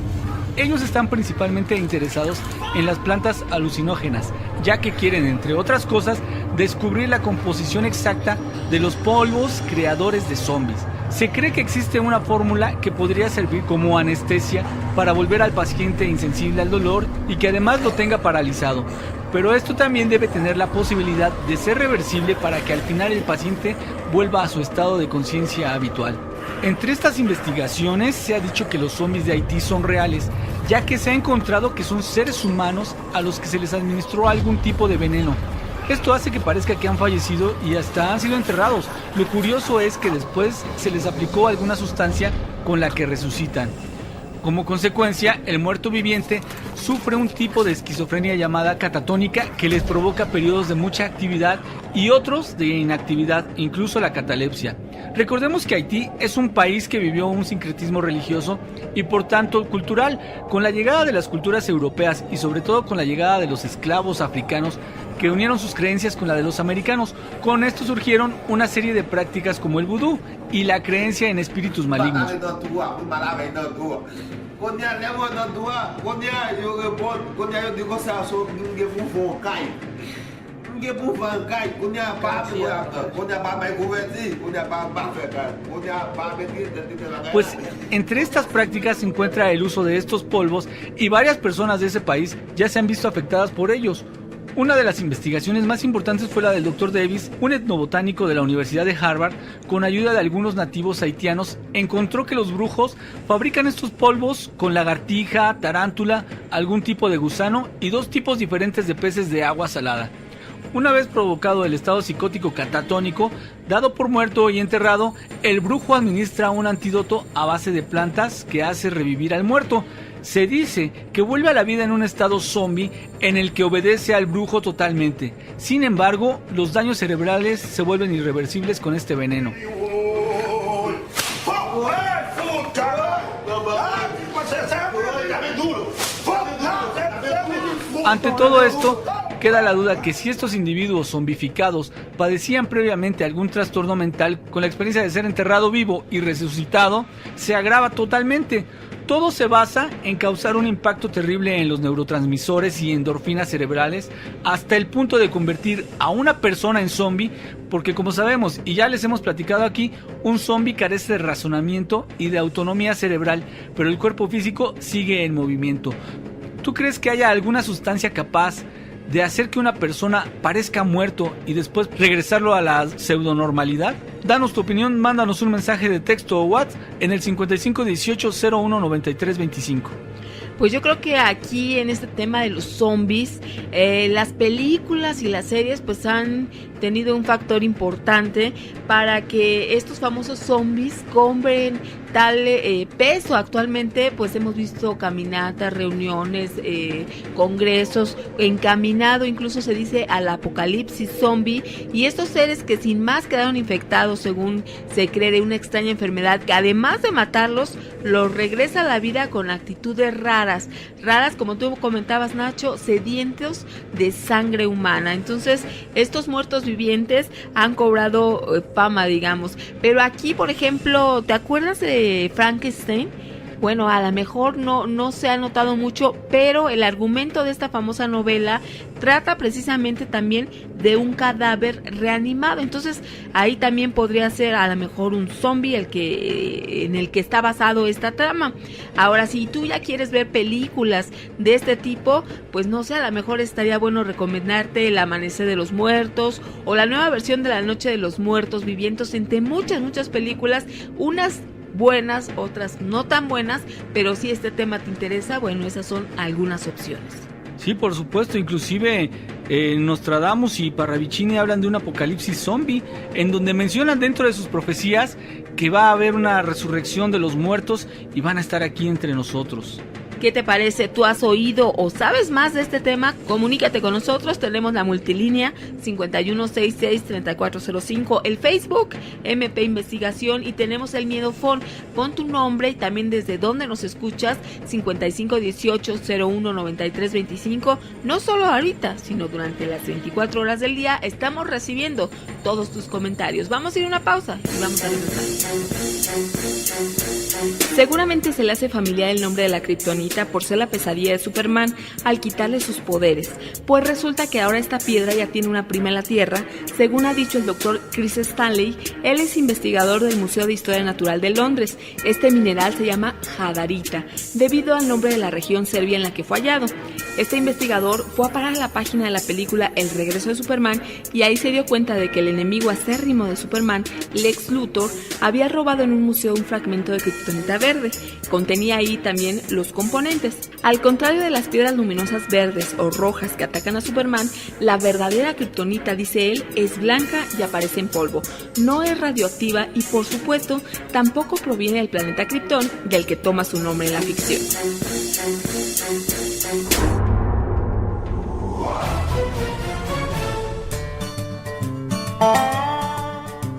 Ellos están principalmente interesados en las plantas alucinógenas, ya que quieren, entre otras cosas, descubrir la composición exacta de los polvos creadores de zombies. Se cree que existe una fórmula que podría servir como anestesia para volver al paciente insensible al dolor y que además lo tenga paralizado. pero esto también debe tener la posibilidad de ser reversible para que al final el paciente vuelva a su estado de conciencia habitual. Entre estas investigaciones se ha dicho que los zombies de Haití son reales, ya que se ha encontrado que son seres humanos a los que se les administró algún tipo de veneno. Esto hace que parezca que han fallecido y hasta han sido enterrados. Lo curioso es que después se les aplicó alguna sustancia con la que resucitan. Como consecuencia, el muerto viviente sufre un tipo de esquizofrenia llamada catatónica que les provoca periodos de mucha actividad y otros de inactividad, incluso la catalepsia. Recordemos que Haití es un país que vivió un sincretismo religioso y por tanto cultural. Con la llegada de las culturas europeas y sobre todo con la llegada de los esclavos africanos que unieron sus creencias con la de los americanos, con esto surgieron una serie de prácticas como el vudú y la creencia en espíritus malignos. Pues entre estas prácticas se encuentra el uso de estos polvos y varias personas de ese país ya se han visto afectadas por ellos. Una de las investigaciones más importantes fue la del Dr. Davis, un etnobotánico de la Universidad de Harvard, con ayuda de algunos nativos haitianos, encontró que los brujos fabrican estos polvos con lagartija, tarántula, algún tipo de gusano y 2 tipos diferentes de peces de agua salada. Una vez provocado el estado psicótico catatónico, dado por muerto y enterrado, el brujo administra un antídoto a base de plantas que hace revivir al muerto. Se dice que vuelve a la vida en un estado zombie en el que obedece al brujo totalmente. Sin embargo, los daños cerebrales se vuelven irreversibles con este veneno. Ante todo esto, queda la duda que si estos individuos zombificados padecían previamente algún trastorno mental, con la experiencia de ser enterrado vivo y resucitado, se agrava totalmente. Todo se basa en causar un impacto terrible en los neurotransmisores y endorfinas cerebrales hasta el punto de convertir a una persona en zombie, porque como sabemos y ya les hemos platicado aquí, un zombie carece de razonamiento y de autonomía cerebral, pero el cuerpo físico sigue en movimiento. ¿Tú crees que haya alguna sustancia capaz de hacer que una persona parezca muerto y después regresarlo a la pseudonormalidad? Danos tu opinión, mándanos un mensaje de texto o WhatsApp en el 5518-019325. Pues yo creo que aquí en este tema de los zombies, las películas y las series pues han tenido un factor importante para que estos famosos zombies cobren tal peso. Actualmente pues hemos visto caminatas, reuniones, congresos, encaminado incluso se dice al apocalipsis zombie, y estos seres que sin más quedaron infectados según se cree de una extraña enfermedad que además de matarlos los regresa a la vida con actitudes raras como tú comentabas, Nacho, sedientos de sangre humana. Entonces estos muertos vivientes han cobrado fama, digamos. Pero aquí, por ejemplo, ¿te acuerdas de Frankenstein? Bueno, a lo mejor no se ha notado mucho, pero el argumento de esta famosa novela trata precisamente también de un cadáver reanimado. Entonces ahí también podría ser a lo mejor un zombie en el que está basado esta trama. Ahora, si tú ya quieres ver películas de este tipo, pues no sé, a lo mejor estaría bueno recomendarte El Amanecer de los Muertos o la nueva versión de La Noche de los Muertos Vivientes, entre muchas películas, unas buenas, otras no tan buenas, pero si este tema te interesa, bueno, esas son algunas opciones. Sí, por supuesto, inclusive Nostradamus y Parravicini hablan de un apocalipsis zombie, en donde mencionan dentro de sus profecías que va a haber una resurrección de los muertos y van a estar aquí entre nosotros. ¿Qué te parece? ¿Tú has oído o sabes más de este tema? Comunícate con nosotros, tenemos la multilínea 5166-3405, el Facebook MP Investigación y tenemos el Miedofón. Pon tu nombre y también desde dónde nos escuchas, 5518-019325. No solo ahorita, sino durante las 24 horas del día estamos recibiendo todos tus comentarios. Vamos a ir a una pausa y vamos a regresar. Seguramente se le hace familiar el nombre de la kriptonita por ser la pesadilla de Superman al quitarle sus poderes, pues resulta que ahora esta piedra ya tiene una prima en la Tierra, según ha dicho el doctor Chris Stanley. Él es investigador del Museo de Historia Natural de Londres. Este mineral se llama jadarita, debido al nombre de la región serbia en la que fue hallado. Este investigador fue a parar a la página de la película El regreso de Superman y ahí se dio cuenta de que el enemigo acérrimo de Superman, Lex Luthor, había robado en un museo un fragmento de kriptonita verde. Contenía ahí también los componentes. Al contrario de las piedras luminosas verdes o rojas que atacan a Superman, la verdadera kriptonita, dice él, es blanca y aparece en polvo. No es radioactiva y, por supuesto, tampoco proviene del planeta Krypton, del que toma su nombre en la ficción.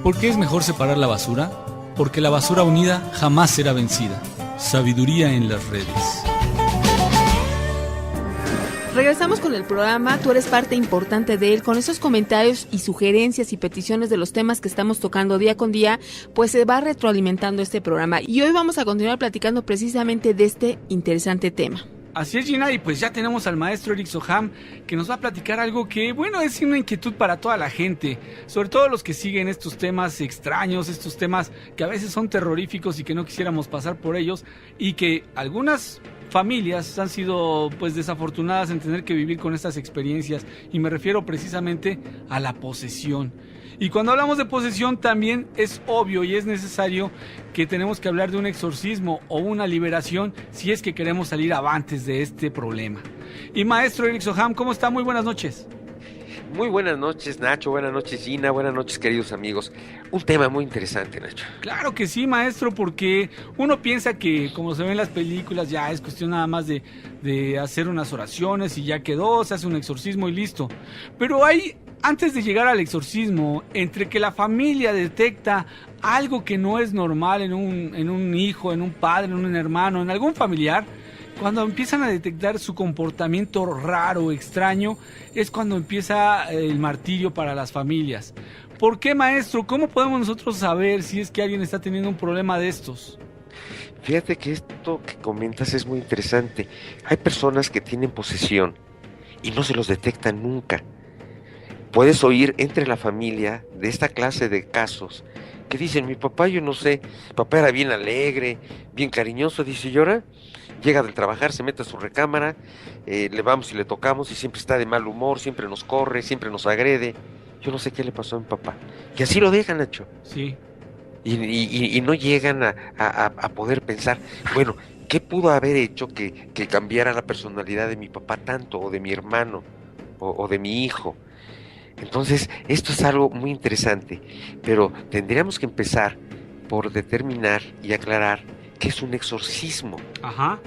¿Por qué es mejor separar la basura? Porque la basura unida jamás será vencida. Sabiduría en las redes. Regresamos con el programa, tú eres parte importante de él, con esos comentarios y sugerencias y peticiones de los temas que estamos tocando día con día, pues se va retroalimentando este programa. Y hoy vamos a continuar platicando precisamente de este interesante tema. Así es, Gina, y pues ya tenemos al maestro Eric Soham, que nos va a platicar algo que, bueno, es una inquietud para toda la gente, sobre todo los que siguen estos temas extraños, estos temas que a veces son terroríficos y que no quisiéramos pasar por ellos, y que algunas familias han sido pues desafortunadas en tener que vivir con estas experiencias, y me refiero precisamente a la posesión. Y cuando hablamos de posesión también es obvio y es necesario que tenemos que hablar de un exorcismo o una liberación si es que queremos salir avantes de este problema. Y maestro Eric Soham, ¿cómo está? Muy buenas noches. Muy buenas noches, Nacho, buenas noches, Gina, buenas noches, queridos amigos. Un tema muy interesante, Nacho. Claro que sí, maestro, porque uno piensa que, como se ve en las películas, ya es cuestión nada más de hacer unas oraciones y ya quedó, se hace un exorcismo y listo. Pero antes de llegar al exorcismo, entre que la familia detecta algo que no es normal en un hijo, en un padre, en un hermano, en algún familiar, cuando empiezan a detectar su comportamiento raro, extraño, es cuando empieza el martirio para las familias. ¿Por qué, maestro? ¿Cómo podemos nosotros saber si es que alguien está teniendo un problema de estos? Fíjate que esto que comentas es muy interesante. Hay personas que tienen posesión y no se los detectan nunca. Puedes oír entre la familia de esta clase de casos que dicen, mi papá, yo no sé, mi papá era bien alegre, bien cariñoso, dice, y ahora llega del trabajar, se mete a su recámara, le vamos y le tocamos y siempre está de mal humor, siempre nos corre, siempre nos agrede. Yo no sé qué le pasó a mi papá. Y así lo dejan, Nacho. Sí. Y no llegan a poder pensar, bueno, ¿qué pudo haber hecho que cambiara la personalidad de mi papá tanto, o de mi hermano, o de mi hijo? Entonces, esto es algo muy interesante, pero tendríamos que empezar por determinar y aclarar qué es un exorcismo. Ajá.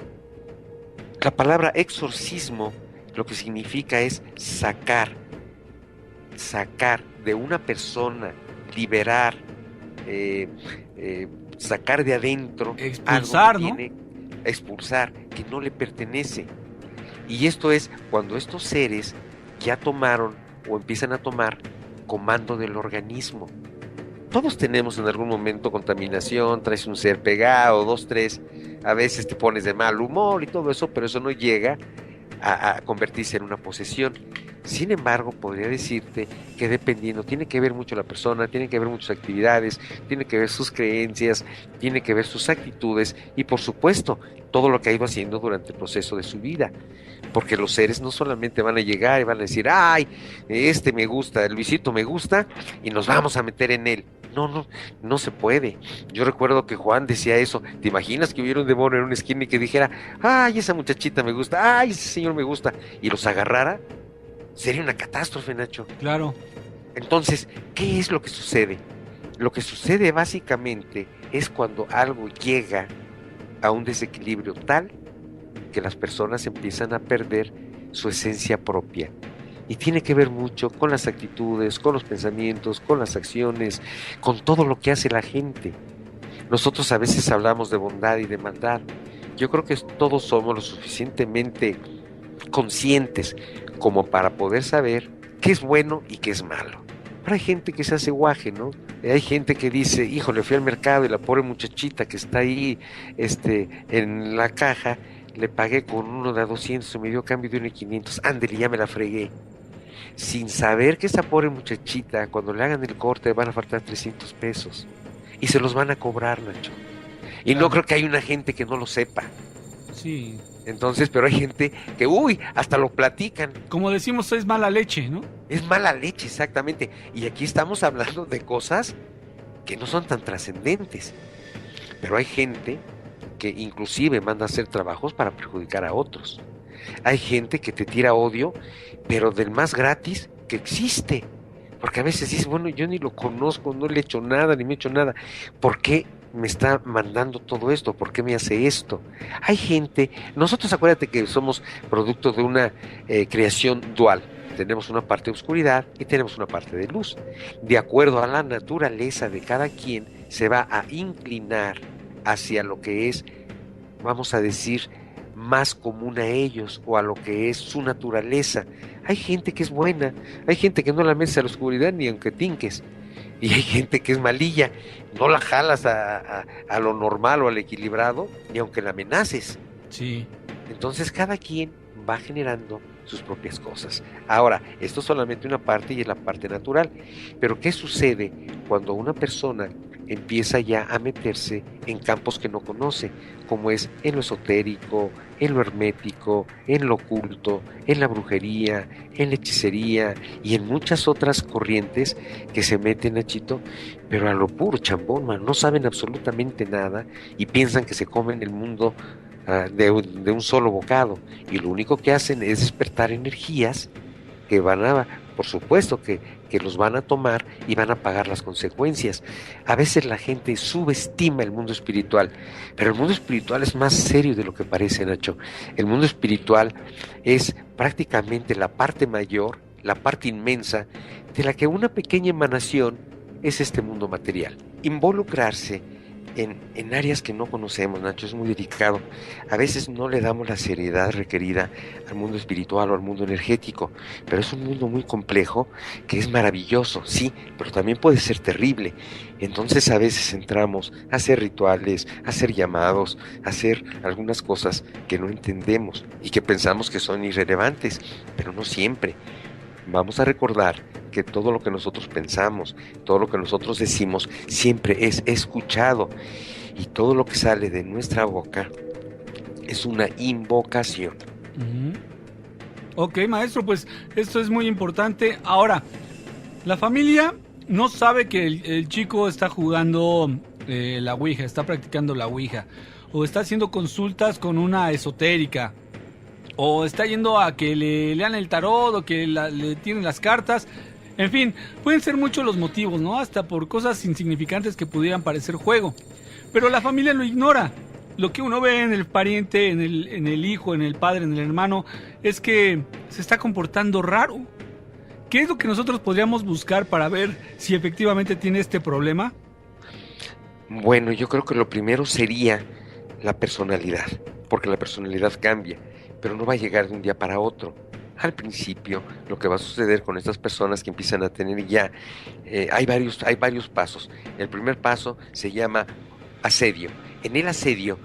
La palabra exorcismo lo que significa es sacar de una persona, liberar, sacar de adentro, expulsar, algo que ¿no? tiene, expulsar, que no le pertenece. Y esto es cuando estos seres ya tomaron o empiezan a tomar comando del organismo. Todos tenemos en algún momento contaminación, traes un ser pegado, 2, 3, a veces te pones de mal humor y todo eso, pero eso no llega a convertirse en una posesión. Sin embargo, podría decirte que dependiendo, tiene que ver mucho la persona, tiene que ver muchas actividades, tiene que ver sus creencias, tiene que ver sus actitudes y, por supuesto, todo lo que ha ido haciendo durante el proceso de su vida. Porque los seres no solamente van a llegar y van a decir, ay, este me gusta, Luisito me gusta, y nos vamos a meter en él. No se puede. Yo recuerdo que Juan decía eso. ¿Te imaginas que hubiera un demonio en una esquina y que dijera, ay, esa muchachita me gusta, ay, ese señor me gusta, y los agarrara? Sería una catástrofe, Nacho. Claro. Entonces, ¿qué es lo que sucede? Lo que sucede básicamente es cuando algo llega a un desequilibrio tal que las personas empiezan a perder su esencia propia. Y tiene que ver mucho con las actitudes, con los pensamientos, con las acciones, con todo lo que hace la gente. Nosotros a veces hablamos de bondad y de maldad. Yo creo que todos somos lo suficientemente conscientes como para poder saber qué es bueno y qué es malo. Pero hay gente que se hace guaje, ¿no? Hay gente que dice, híjole, fui al mercado y la pobre muchachita que está ahí en la caja, le pagué con uno de a 200 y me dio cambio de uno de 500, ándele, ya me la fregué. Sin saber que esa pobre muchachita, cuando le hagan el corte, van a faltar 300 pesos. Y se los van a cobrar, Nacho. Y no creo que haya una gente que no lo sepa. Sí. Entonces, pero hay gente que, hasta lo platican. Como decimos, es mala leche, ¿no? Es mala leche, exactamente. Y aquí estamos hablando de cosas que no son tan trascendentes. Pero hay gente que inclusive manda a hacer trabajos para perjudicar a otros. Hay gente que te tira odio, pero del más gratis que existe. Porque a veces dices, bueno, yo ni lo conozco, no le he hecho nada, ni me he hecho nada. ¿Por qué me está mandando todo esto? ¿Por qué me hace esto? Hay gente, nosotros acuérdate que somos producto de una creación dual. Tenemos una parte de oscuridad y tenemos una parte de luz. De acuerdo a la naturaleza de cada quien, se va a inclinar hacia lo que es, vamos a decir, más común a ellos o a lo que es su naturaleza. Hay gente que es buena, hay gente que no la metes a la oscuridad ni aunque tinques, y hay gente que es malilla, no la jalas a lo normal o al equilibrado ni aunque la amenaces. Sí. Entonces cada quien va generando sus propias cosas. Ahora, esto es solamente una parte y es la parte natural, pero ¿qué sucede cuando una persona empieza ya a meterse en campos que no conoce, como es en lo esotérico, en lo hermético, en lo oculto, en la brujería, en la hechicería y en muchas otras corrientes que se meten, Nachito, pero a lo puro chambón, man, no saben absolutamente nada y piensan que se comen el mundo de un solo bocado, y lo único que hacen es despertar energías que van a, por supuesto que los van a tomar y van a pagar las consecuencias. A veces la gente subestima el mundo espiritual, pero el mundo espiritual es más serio de lo que parece, Nacho. El mundo espiritual es prácticamente la parte mayor, la parte inmensa, de la que una pequeña emanación es este mundo material. Involucrarse en áreas que no conocemos, Nacho, es muy delicado. A veces no le damos la seriedad requerida al mundo espiritual o al mundo energético, pero es un mundo muy complejo que es maravilloso, sí, pero también puede ser terrible. Entonces a veces entramos a hacer rituales, a hacer llamados, a hacer algunas cosas que no entendemos y que pensamos que son irrelevantes, pero no siempre. Vamos a recordar que todo lo que nosotros pensamos, todo lo que nosotros decimos, siempre es escuchado. Y todo lo que sale de nuestra boca es una invocación. Ok, maestro, pues esto es muy importante. Ahora, la familia no sabe que el chico está jugando la Ouija, está practicando la Ouija, o está haciendo consultas con una esotérica, o está yendo a que le lean el tarot, o que le tiren las cartas. En fin, pueden ser muchos los motivos, ¿no? Hasta por cosas insignificantes que pudieran parecer juego. Pero la familia lo ignora. Lo que uno ve en el pariente, en el hijo, en el padre, en el hermano, es que se está comportando raro. ¿Qué es lo que nosotros podríamos buscar para ver si efectivamente tiene este problema? Bueno, yo creo que lo primero sería la personalidad, porque la personalidad cambia, pero no va a llegar de un día para otro. Al principio, lo que va a suceder con estas personas que empiezan a tener ya, hay varios pasos. El primer paso se llama asedio. En el asedio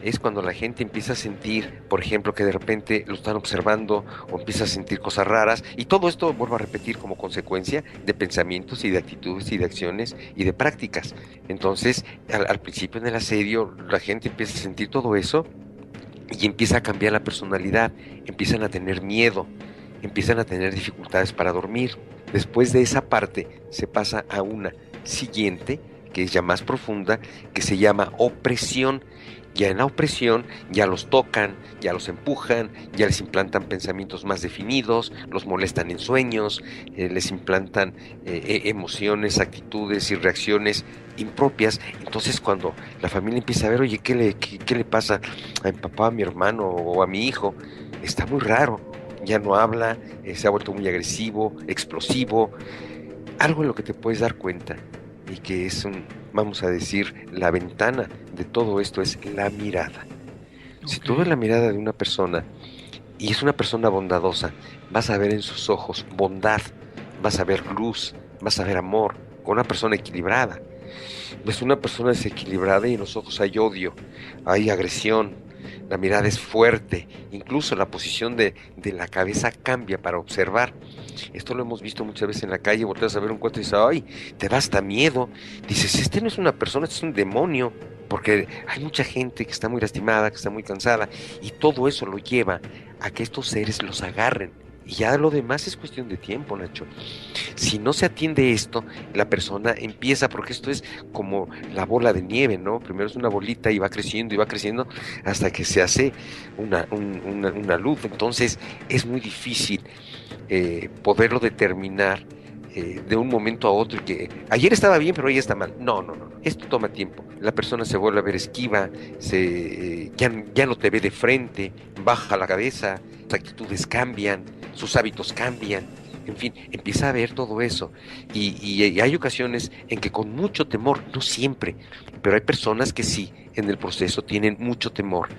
es cuando la gente empieza a sentir, por ejemplo, que de repente lo están observando o empieza a sentir cosas raras, y todo esto, vuelvo a repetir, como consecuencia de pensamientos y de actitudes y de acciones y de prácticas. Entonces, al principio en el asedio, la gente empieza a sentir todo eso y empieza a cambiar la personalidad, empiezan a tener miedo, empiezan a tener dificultades para dormir. Después de esa parte se pasa a una siguiente, que es ya más profunda, que se llama opresión. Ya en la opresión ya los tocan, ya los empujan, ya les implantan pensamientos más definidos, los molestan en sueños, les implantan emociones, actitudes y reacciones impropias. Entonces cuando la familia empieza a ver, oye, ¿qué le pasa a mi papá, a mi hermano o a mi hijo? Está muy raro, ya no habla, se ha vuelto muy agresivo, explosivo. Algo en lo que te puedes dar cuenta y que es vamos a decir, la ventana de todo esto es la mirada. Okay. Si tú ves la mirada de una persona y es una persona bondadosa, vas a ver en sus ojos bondad, vas a ver luz, vas a ver amor. Con una persona equilibrada, ves una persona desequilibrada y en los ojos hay odio, hay agresión, la mirada es fuerte, incluso la posición de la cabeza cambia para observar. Esto lo hemos visto muchas veces en la calle, volteas a ver un cuate y dices, ay, te da hasta miedo. Dices, este no es una persona, este es un demonio. porque hay mucha gente que está muy lastimada, que está muy cansada, y todo eso lo lleva a que estos seres los agarren. Y ya lo demás es cuestión de tiempo, Nacho. Si no se atiende esto, la persona empieza, porque esto es como la bola de nieve, ¿no? Primero es una bolita y va creciendo hasta que se hace una luz. Entonces es muy difícil poderlo determinar de un momento a otro, y que ayer estaba bien pero hoy está mal. No. Esto toma tiempo. La persona se vuelve a ver esquiva, ya no te ve de frente, baja la cabeza, sus actitudes cambian, sus hábitos cambian, en fin, empieza a ver todo eso. Y hay ocasiones en que con mucho temor, no siempre, pero hay personas que sí, en el proceso tienen mucho temor.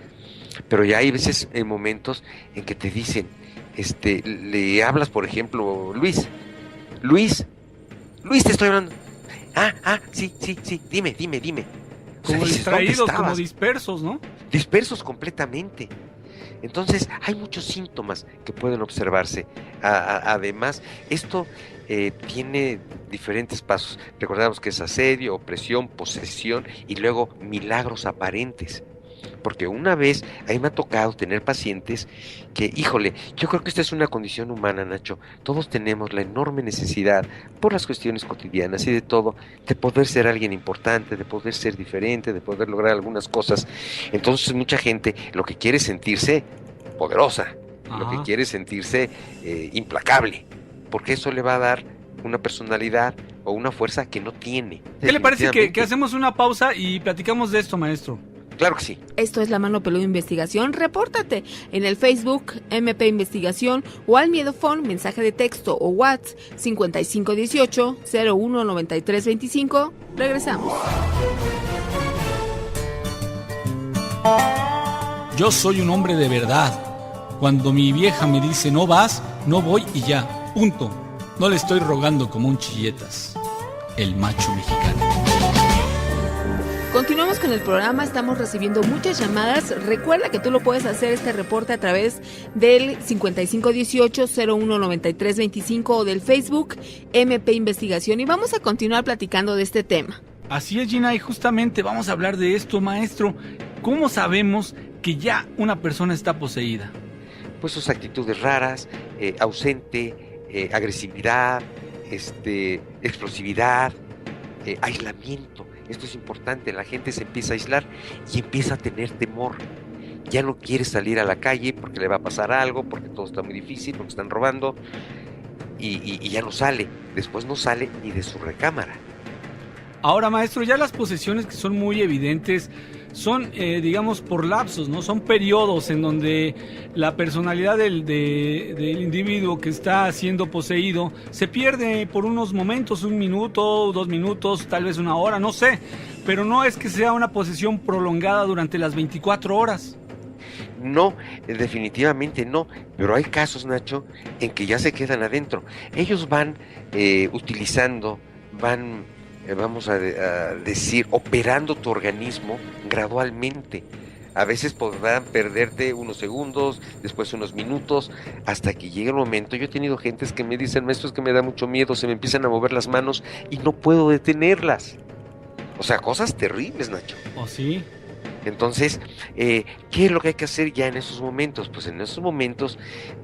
Pero ya hay veces, en momentos en que te dicen, le hablas, por ejemplo, Luis, te estoy hablando. Sí, dime. Como dices, distraídos, como dispersos, ¿no? Dispersos completamente. Entonces, hay muchos síntomas que pueden observarse. Además, esto tiene diferentes pasos. Recordamos que es asedio, opresión, posesión y luego milagros aparentes. Porque una vez, a mí me ha tocado tener pacientes que, híjole, yo creo que esta es una condición humana, Nacho. Todos tenemos la enorme necesidad, por las cuestiones cotidianas y de todo, de poder ser alguien importante, de poder ser diferente, de poder lograr algunas cosas. Entonces mucha gente lo que quiere es sentirse poderosa, lo que quiere es sentirse implacable, porque eso le va a dar una personalidad o una fuerza que no tiene. ¿Qué le parece que hacemos una pausa y platicamos de esto, maestro? Claro que sí. Esto es La Mano Peluda Investigación. Repórtate en el Facebook MP Investigación o al Miedofón, mensaje de texto o WhatsApp 5518-019325. Regresamos. Yo soy un hombre de verdad. Cuando mi vieja me dice no vas, no voy y ya, punto. No le estoy rogando como un chilletas. El macho mexicano. Continuamos con el programa, estamos recibiendo muchas llamadas. Recuerda que tú lo puedes hacer este reporte a través del 5518-019325 o del Facebook MP Investigación, y vamos a continuar platicando de este tema. Así es, Gina, y justamente vamos a hablar de esto, maestro. ¿Cómo sabemos que ya una persona está poseída? Pues sus actitudes raras, ausente, agresividad, explosividad, aislamiento. Esto es importante, la gente se empieza a aislar y empieza a tener temor. Ya no quiere salir a la calle porque le va a pasar algo, porque todo está muy difícil, porque están robando, y ya no sale. Después no sale ni de su recámara. Ahora, maestro, ya las posesiones que son muy evidentes son, digamos, por lapsos, ¿no? Son periodos en donde la personalidad del individuo que está siendo poseído se pierde por unos momentos, 1 minuto, 2 minutos, tal vez 1 hora, no sé. Pero no es que sea una posesión prolongada durante las 24 horas. No, definitivamente no, pero hay casos, Nacho, en que ya se quedan adentro. Ellos van utilizando, vamos a decir, operando tu organismo gradualmente. A veces podrán perderte unos segundos, después unos minutos, hasta que llegue el momento. Yo he tenido gentes que me dicen, maestro, es que me da mucho miedo, se me empiezan a mover las manos y no puedo detenerlas. O sea, cosas terribles, Nacho. ¿Oh, sí? Entonces, ¿qué es lo que hay que hacer ya en esos momentos? Pues en esos momentos,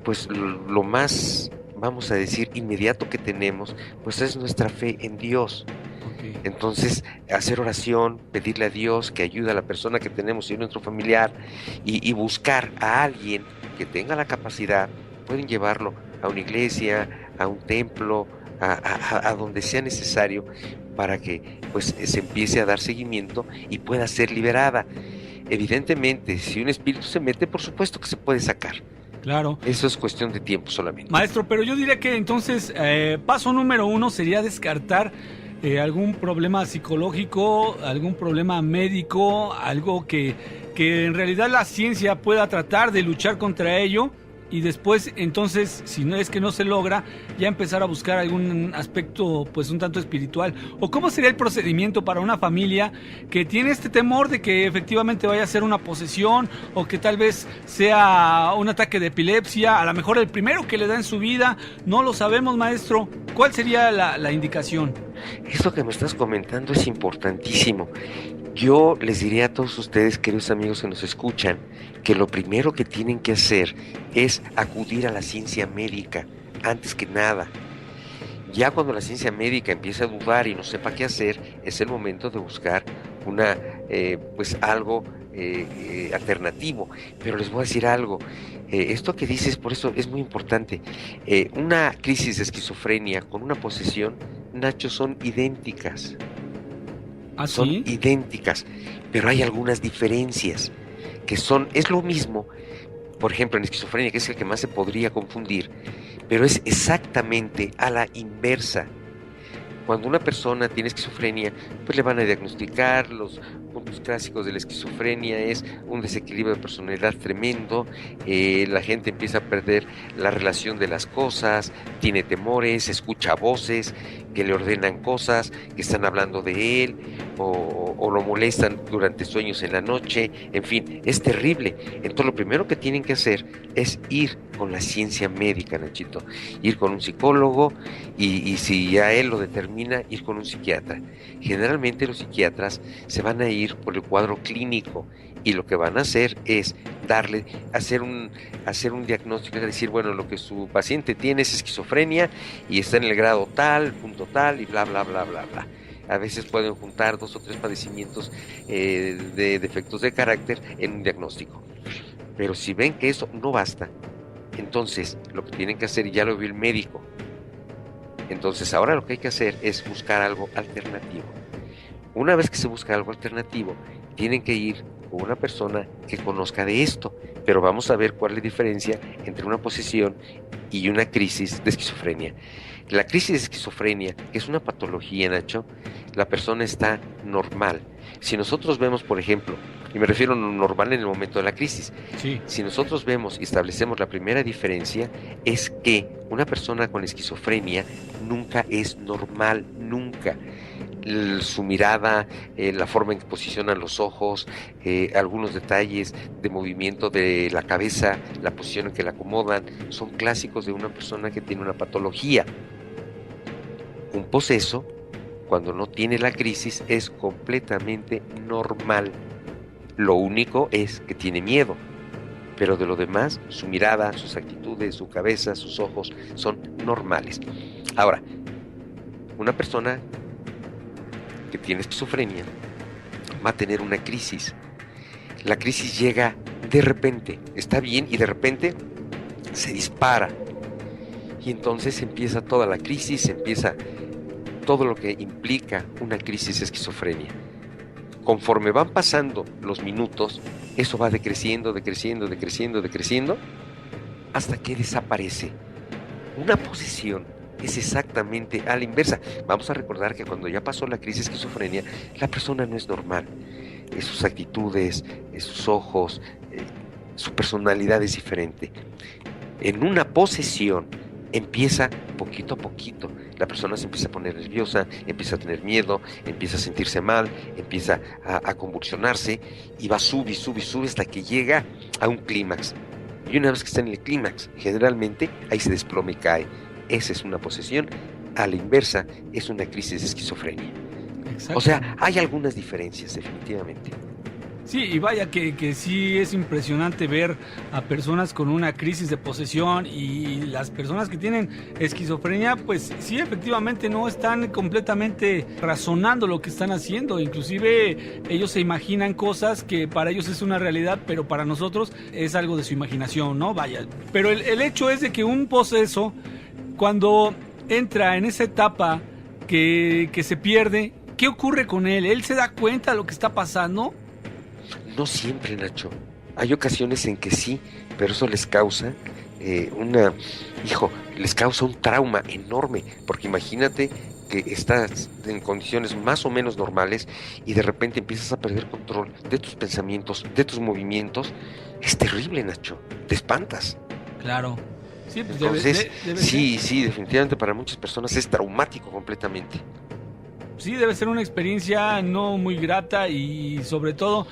pues lo más, vamos a decir, inmediato que tenemos, pues es nuestra fe en Dios. Entonces, hacer oración, pedirle a Dios que ayude a la persona que tenemos y a nuestro familiar, y buscar a alguien que tenga la capacidad. Pueden llevarlo a una iglesia, a un templo, a donde sea necesario, para que pues se empiece a dar seguimiento y pueda ser liberada. Evidentemente, si un espíritu se mete, por supuesto que se puede sacar. Claro. Eso es cuestión de tiempo solamente. Maestro, pero yo diría que entonces paso número 1 sería descartar algún problema psicológico, algún problema médico, algo que en realidad la ciencia pueda tratar de luchar contra ello, y después entonces, si no es que no se logra, ya empezar a buscar algún aspecto pues un tanto espiritual. ¿O cómo sería el procedimiento para una familia que tiene este temor de que efectivamente vaya a ser una posesión, o que tal vez sea un ataque de epilepsia, a lo mejor el primero que le da en su vida? No lo sabemos, maestro. ¿Cuál sería la indicación? Esto que me estás comentando es importantísimo. Yo les diría a todos ustedes, queridos amigos que nos escuchan, que lo primero que tienen que hacer es acudir a la ciencia médica, antes que nada. Ya cuando la ciencia médica empieza a dudar y no sepa qué hacer, es el momento de buscar algo alternativo. Pero les voy a decir algo, esto que dices, por eso es muy importante. Una crisis de esquizofrenia con una posesión, Nacho, son idénticas. ¿Ah, son sí? idénticas, pero hay algunas diferencias es lo mismo. Por ejemplo, en esquizofrenia, que es el que más se podría confundir, pero es exactamente a la inversa. Cuando una persona tiene esquizofrenia, pues le van a diagnosticar. Los puntos clásicos de la esquizofrenia es un desequilibrio de personalidad tremendo, la gente empieza a perder la relación de las cosas, tiene temores, escucha voces que le ordenan cosas, que están hablando de él, o lo molestan durante sueños en la noche, en fin, es terrible. Entonces lo primero que tienen que hacer es ir con la ciencia médica, Nachito, ir con un psicólogo y si ya él lo determina, ir con un psiquiatra. Generalmente los psiquiatras se van a ir por el cuadro clínico y lo que van a hacer es hacer un diagnóstico, es decir, bueno, lo que su paciente tiene es esquizofrenia y está en el grado tal, punto tal y bla, bla, bla, bla, bla. A veces pueden juntar 2 o 3 padecimientos de defectos de carácter en un diagnóstico. Pero si ven que eso no basta, entonces lo que tienen que hacer, y ya lo vio el médico, entonces ahora lo que hay que hacer es buscar algo alternativo. Una vez que se busca algo alternativo, tienen que ir con una persona que conozca de esto, pero vamos a ver cuál es la diferencia entre una posesión y una crisis de esquizofrenia. La crisis de esquizofrenia, que es una patología, Nacho, la persona está normal. Si nosotros vemos, por ejemplo, y me refiero a lo normal en el momento de la crisis, Sí. si nosotros vemos y establecemos la primera diferencia, es que una persona con esquizofrenia nunca es normal, nunca. Su mirada, la forma en que posicionan los ojos, algunos detalles de movimiento de la cabeza, la posición en que la acomodan, son clásicos de una persona que tiene una patología. Un poseso, cuando no tiene la crisis, es completamente normal. Lo único es que tiene miedo, pero de lo demás, su mirada, sus actitudes, su cabeza, sus ojos son normales. Ahora, una persona que tiene esquizofrenia va a tener una crisis. La crisis llega de repente, está bien y de repente se dispara. Y entonces empieza toda la crisis, empieza todo lo que implica una crisis de esquizofrenia. Conforme van pasando los minutos, eso va decreciendo, decreciendo, decreciendo, decreciendo, hasta que desaparece. Una posesión es exactamente a la inversa. Vamos a recordar que cuando ya pasó la crisis de esquizofrenia, la persona no es normal. Sus actitudes, sus ojos, su personalidad es diferente. En una posesión empieza poquito a poquito. La persona se empieza a poner nerviosa, empieza a tener miedo, empieza a sentirse mal, empieza a convulsionarse y va sube hasta que llega a un clímax. Y una vez que está en el clímax, generalmente ahí se desploma y cae. Esa es una posesión. A la inversa es una crisis de esquizofrenia. Exacto. O sea, hay algunas diferencias, definitivamente. Sí, y vaya que sí es impresionante ver a personas con una crisis de posesión, y las personas que tienen esquizofrenia, pues sí, efectivamente no están completamente razonando lo que están haciendo. Inclusive ellos se imaginan cosas que para ellos es una realidad, pero para nosotros es algo de su imaginación, ¿no? Vaya, pero el hecho es de que un poseso, cuando entra en esa etapa que se pierde, ¿qué ocurre con él? ¿Él se da cuenta de lo que está pasando? No siempre, Nacho. Hay ocasiones en que sí, pero eso les causa les causa un trauma enorme, porque imagínate que estás en condiciones más o menos normales y de repente empiezas a perder control de tus pensamientos, de tus movimientos. Es terrible, Nacho. Te espantas. Claro. Sí, pues Entonces, debe sí, ser. sí, definitivamente para muchas personas es traumático completamente. Sí, debe ser una experiencia no muy grata, y sobre todo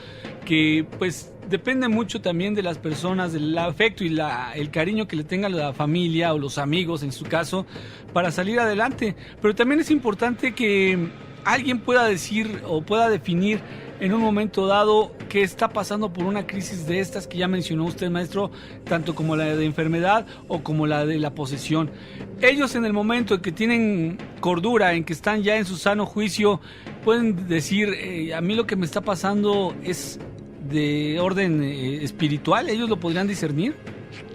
que pues depende mucho también de las personas, del afecto y el cariño que le tenga la familia o los amigos en su caso para salir adelante. Pero también es importante que alguien pueda decir o pueda definir en un momento dado que está pasando por una crisis de estas que ya mencionó usted, maestro, tanto como la de enfermedad o como la de la posesión. Ellos en el momento en que tienen cordura, en que están ya en su sano juicio, pueden decir, a mí lo que me está pasando es de orden espiritual. ¿Ellos lo podrían discernir?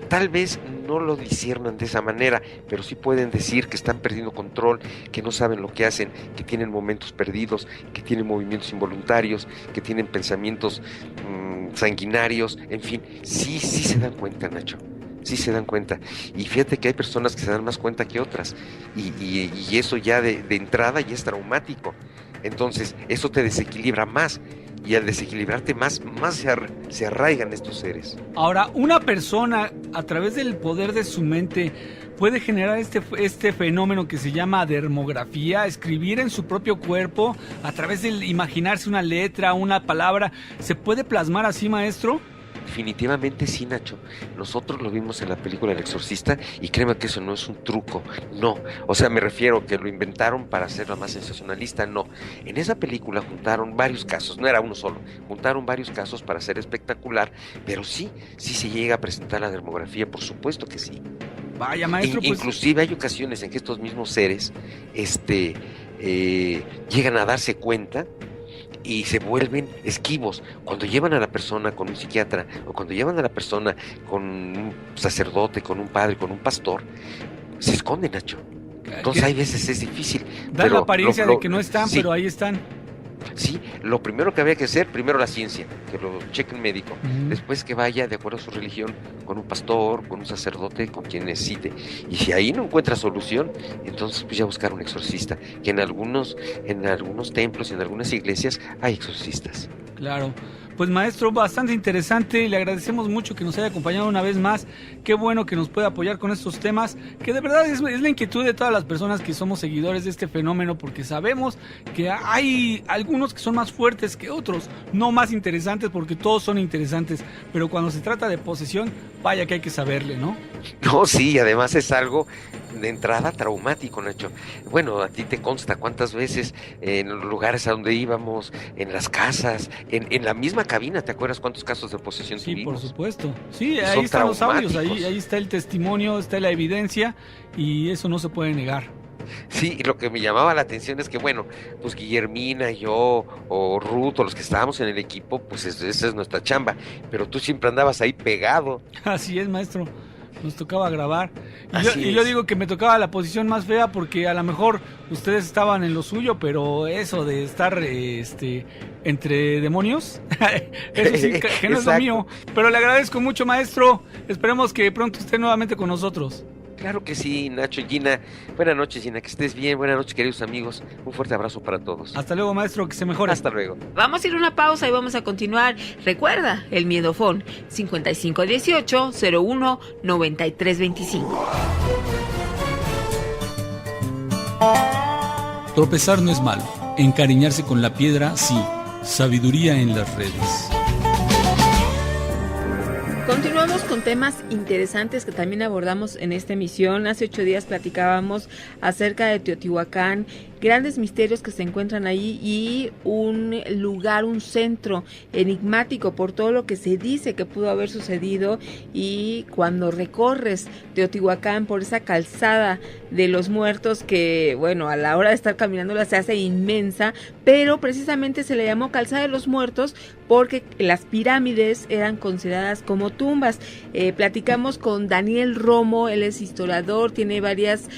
Tal vez no lo disciernan de esa manera, pero sí pueden decir que están perdiendo control, que no saben lo que hacen, que tienen momentos perdidos, que tienen movimientos involuntarios, que tienen pensamientos sanguinarios, en fin, sí se dan cuenta, Nacho. Sí se dan cuenta. Y fíjate que hay personas que se dan más cuenta que otras. Y eso ya de entrada ya es traumático. Entonces, eso te desequilibra más. Y al desequilibrarte más se arraigan estos seres. Ahora, una persona, a través del poder de su mente, puede generar este fenómeno que se llama dermografía, escribir en su propio cuerpo, a través de imaginarse una letra, una palabra. ¿Se puede plasmar así, maestro? Definitivamente sí, Nacho. Nosotros lo vimos en la película El Exorcista y créeme que eso no es un truco, no. O sea, me refiero que lo inventaron para hacerlo más sensacionalista, no. En esa película juntaron varios casos, no era uno solo, juntaron varios casos para hacer espectacular, pero sí se llega a presentar la dermografía, por supuesto que sí. Vaya, maestro, pues... Inclusive hay ocasiones en que estos mismos seres llegan a darse cuenta y se vuelven esquivos. Cuando llevan a la persona con un psiquiatra o cuando llevan a la persona con un sacerdote, con un padre, con un pastor, se esconden, Nacho. Entonces hay veces es difícil. Da la apariencia de que no están, sí, pero ahí están. Sí, lo primero que había que hacer, primero la ciencia, que lo cheque un médico, después que vaya de acuerdo a su religión con un pastor, con un sacerdote, con quien necesite, y si ahí no encuentra solución, entonces pues ya buscar un exorcista, que en algunos templos y en algunas iglesias hay exorcistas. Claro. Pues maestro, bastante interesante, le agradecemos mucho que nos haya acompañado una vez más. Qué bueno que nos pueda apoyar con estos temas, que de verdad es la inquietud de todas las personas que somos seguidores de este fenómeno, porque sabemos que hay algunos que son más fuertes que otros, no más interesantes, porque todos son interesantes, pero cuando se trata de posesión, vaya que hay que saberle, ¿no? No, sí, además es algo de entrada traumático, Nacho. Bueno, a ti te consta cuántas veces en los lugares a donde íbamos, en las casas, en la misma cabina, ¿te acuerdas cuántos casos de posesión tuvimos? Sí, por supuesto. Sí, ahí están los audios, ahí está el testimonio, está la evidencia y eso no se puede negar. Sí, y lo que me llamaba la atención es que, bueno, pues Guillermina, yo, o Ruth, o los que estábamos en el equipo, pues esa es nuestra chamba, pero tú siempre andabas ahí pegado. Así es, maestro. Nos tocaba grabar. Y yo digo que me tocaba la posición más fea porque a lo mejor ustedes estaban en lo suyo, pero eso de estar entre demonios, eso sí que no es lo mío. Pero le agradezco mucho, maestro. Esperemos que pronto esté nuevamente con nosotros. Claro que sí, Nacho y Gina. Buenas noches, Gina, que estés bien. Buenas noches, queridos amigos. Un fuerte abrazo para todos. Hasta luego, maestro, que se mejore. Hasta luego. Vamos a ir a una pausa y vamos a continuar. Recuerda, el Miedofón, 5518-01-9325. Tropezar no es malo. Encariñarse con la piedra, sí. Sabiduría en las redes. Continuamos con temas interesantes que también abordamos en esta emisión. Hace 8 días platicábamos acerca de Teotihuacán, grandes misterios que se encuentran ahí y un lugar, un centro enigmático por todo lo que se dice que pudo haber sucedido. Y cuando recorres Teotihuacán por esa calzada de los muertos que, bueno, a la hora de estar caminándola se hace inmensa, pero precisamente se le llamó calzada de los muertos porque las pirámides eran consideradas como tumbas. Platicamos con Daniel Romo, él es historiador, tiene varias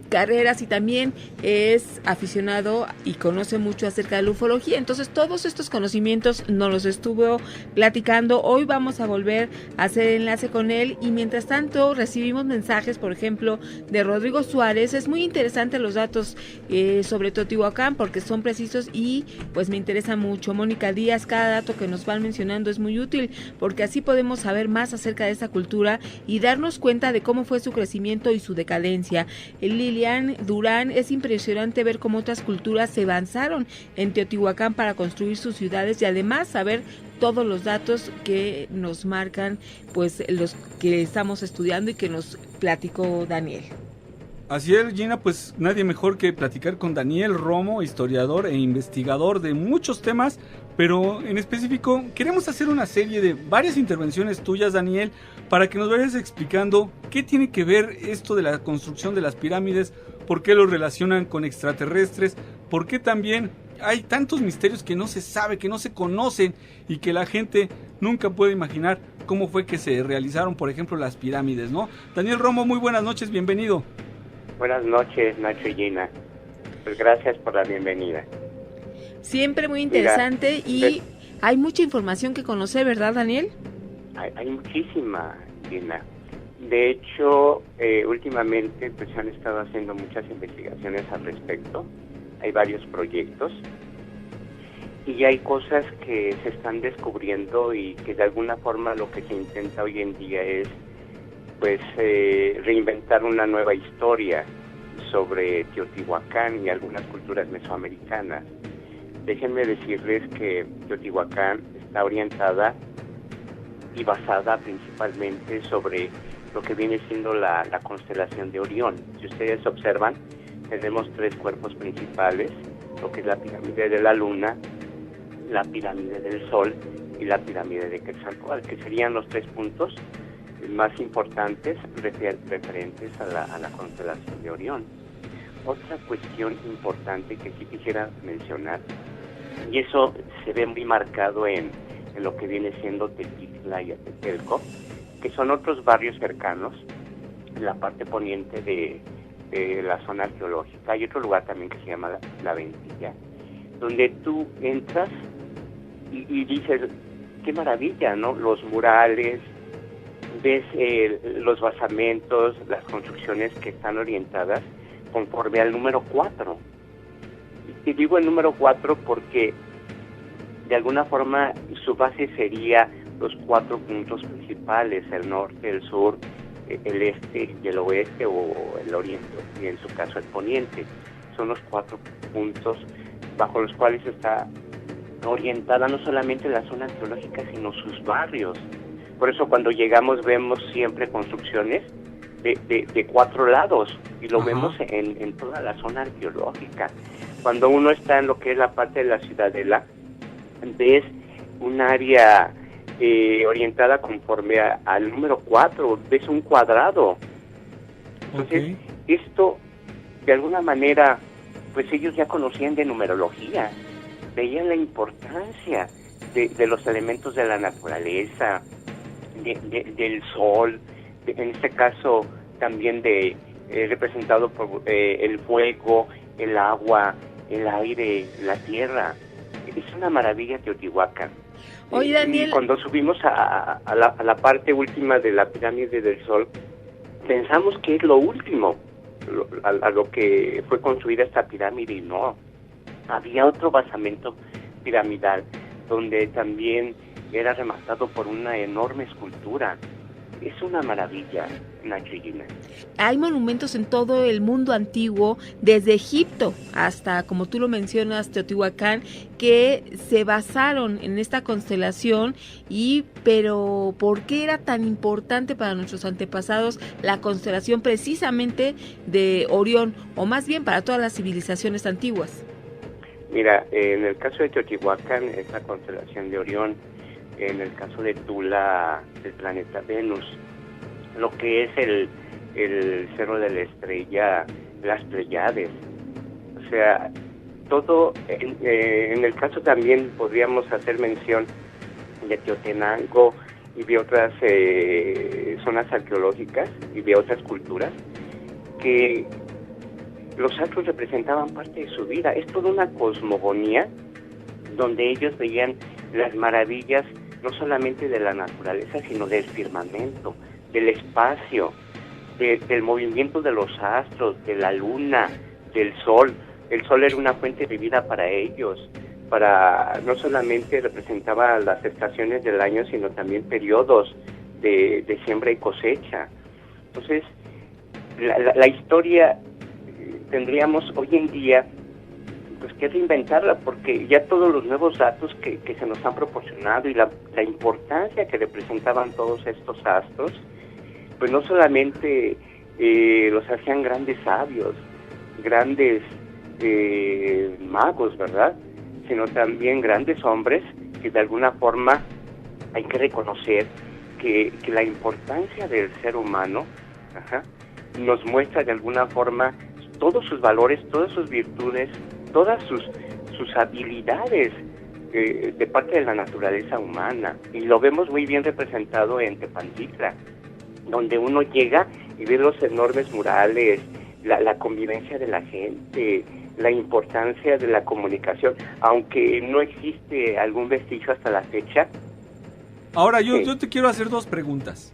carreras y también es aficionado y conoce mucho acerca de la ufología. Entonces todos estos conocimientos nos los estuvo platicando. Hoy vamos a volver a hacer enlace con él y mientras tanto recibimos mensajes, por ejemplo, de Rodrigo Suárez. Es muy interesante los datos sobre Teotihuacán porque son precisos y pues me interesa mucho. Mónica Díaz, cada dato que nos van mencionando es muy útil porque así podemos saber más acerca de esta cultura y darnos cuenta de cómo fue su crecimiento y su decadencia. Lilian Durán, es impresionante ver cómo otras culturas se avanzaron en Teotihuacán para construir sus ciudades y además saber todos los datos que nos marcan pues los que estamos estudiando y que nos platicó Daniel. Así es, Gina, pues nadie mejor que platicar con Daniel Romo, historiador e investigador de muchos temas, pero en específico queremos hacer una serie de varias intervenciones tuyas, Daniel, para que nos vayas explicando qué tiene que ver esto de la construcción de las pirámides, por qué lo relacionan con extraterrestres, por qué también hay tantos misterios que no se sabe, que no se conocen y que la gente nunca puede imaginar cómo fue que se realizaron, por ejemplo, las pirámides, ¿no? Daniel Romo, muy buenas noches, bienvenido. Buenas noches, Nacho y Gina. Pues gracias por la bienvenida. Siempre muy interesante. Mira, y hay mucha información que conocer, ¿verdad, Daniel? Hay muchísima, Gina. De hecho, últimamente pues se han estado haciendo muchas investigaciones al respecto. Hay varios proyectos y hay cosas que se están descubriendo y que de alguna forma lo que se intenta hoy en día es pues reinventar una nueva historia sobre Teotihuacán y algunas culturas mesoamericanas. Déjenme decirles que Teotihuacán está orientada y basada principalmente sobre lo que viene siendo la constelación de Orión. Si ustedes observan, tenemos 3 cuerpos principales, lo que es la pirámide de la Luna, la pirámide del Sol y la pirámide de Quetzalcóatl, que serían los 3 puntos más importantes referentes a la constelación de Orión. Otra cuestión importante que sí quisiera mencionar, y eso se ve muy marcado en lo que viene siendo Tepitla y Atetelco, que son otros barrios cercanos en la parte poniente de la zona arqueológica. Hay otro lugar también que se llama La Ventilla, donde tú entras y dices, qué maravilla, ¿no? Los murales, ves los basamentos, las construcciones que están orientadas conforme al número 4. Y digo el número 4 porque de alguna forma su base sería los 4 puntos principales, el norte, el sur, el este y el oeste, o el oriente, y en su caso el poniente. Son los 4 puntos bajo los cuales está orientada no solamente la zona arqueológica, sino sus barrios. Por eso cuando llegamos vemos siempre construcciones de 4 lados, y lo vemos en toda la zona arqueológica. Cuando uno está en lo que es la parte de la ciudadela, ves un área orientada conforme al número 4, ves un cuadrado. Entonces, esto, de alguna manera, pues ellos ya conocían de numerología, veían la importancia de los elementos de la naturaleza, del sol, en este caso también representado por el fuego, el agua, el aire, la tierra. Es una maravilla Teotihuacán. Oye, Daniel, y cuando subimos a la parte última de la pirámide del Sol, pensamos que es lo último a lo que fue construida esta pirámide, y no. Había otro basamento piramidal donde también era rematado por una enorme escultura. Es una maravilla, Nacho y Gina. Hay monumentos en todo el mundo antiguo, desde Egipto hasta, como tú lo mencionas, Teotihuacán, que se basaron en esta constelación. Pero ¿por qué era tan importante para nuestros antepasados la constelación precisamente de Orión, o más bien para todas las civilizaciones antiguas? Mira, en el caso de Teotihuacán es la constelación de Orión. En el caso de Tula, el planeta Venus, lo que es el cerro de la estrella, las Pleiades. O sea, todo, en el caso también podríamos hacer mención de Teotenango y de otras zonas arqueológicas y de otras culturas, que los astros representaban parte de su vida. Es toda una cosmogonía donde ellos veían las maravillas no solamente de la naturaleza, sino del firmamento, del espacio, del movimiento de los astros, de la luna, del sol. El sol era una fuente de vida para ellos, no solamente representaba las estaciones del año, sino también periodos de siembra y cosecha. Entonces, la historia tendríamos hoy en día pues que reinventarla, porque ya todos los nuevos datos que se nos han proporcionado y la importancia que representaban todos estos astros, pues no solamente los hacían grandes sabios, grandes magos, ¿verdad? Sino también grandes hombres que de alguna forma hay que reconocer que la importancia del ser humano nos muestra de alguna forma todos sus valores, todas sus virtudes, todas sus habilidades de parte de la naturaleza humana. Y lo vemos muy bien representado en Tepantitla, donde uno llega y ve los enormes murales, la convivencia de la gente, la importancia de la comunicación, aunque no existe algún vestigio hasta la fecha. Ahora, yo te quiero hacer 2 preguntas.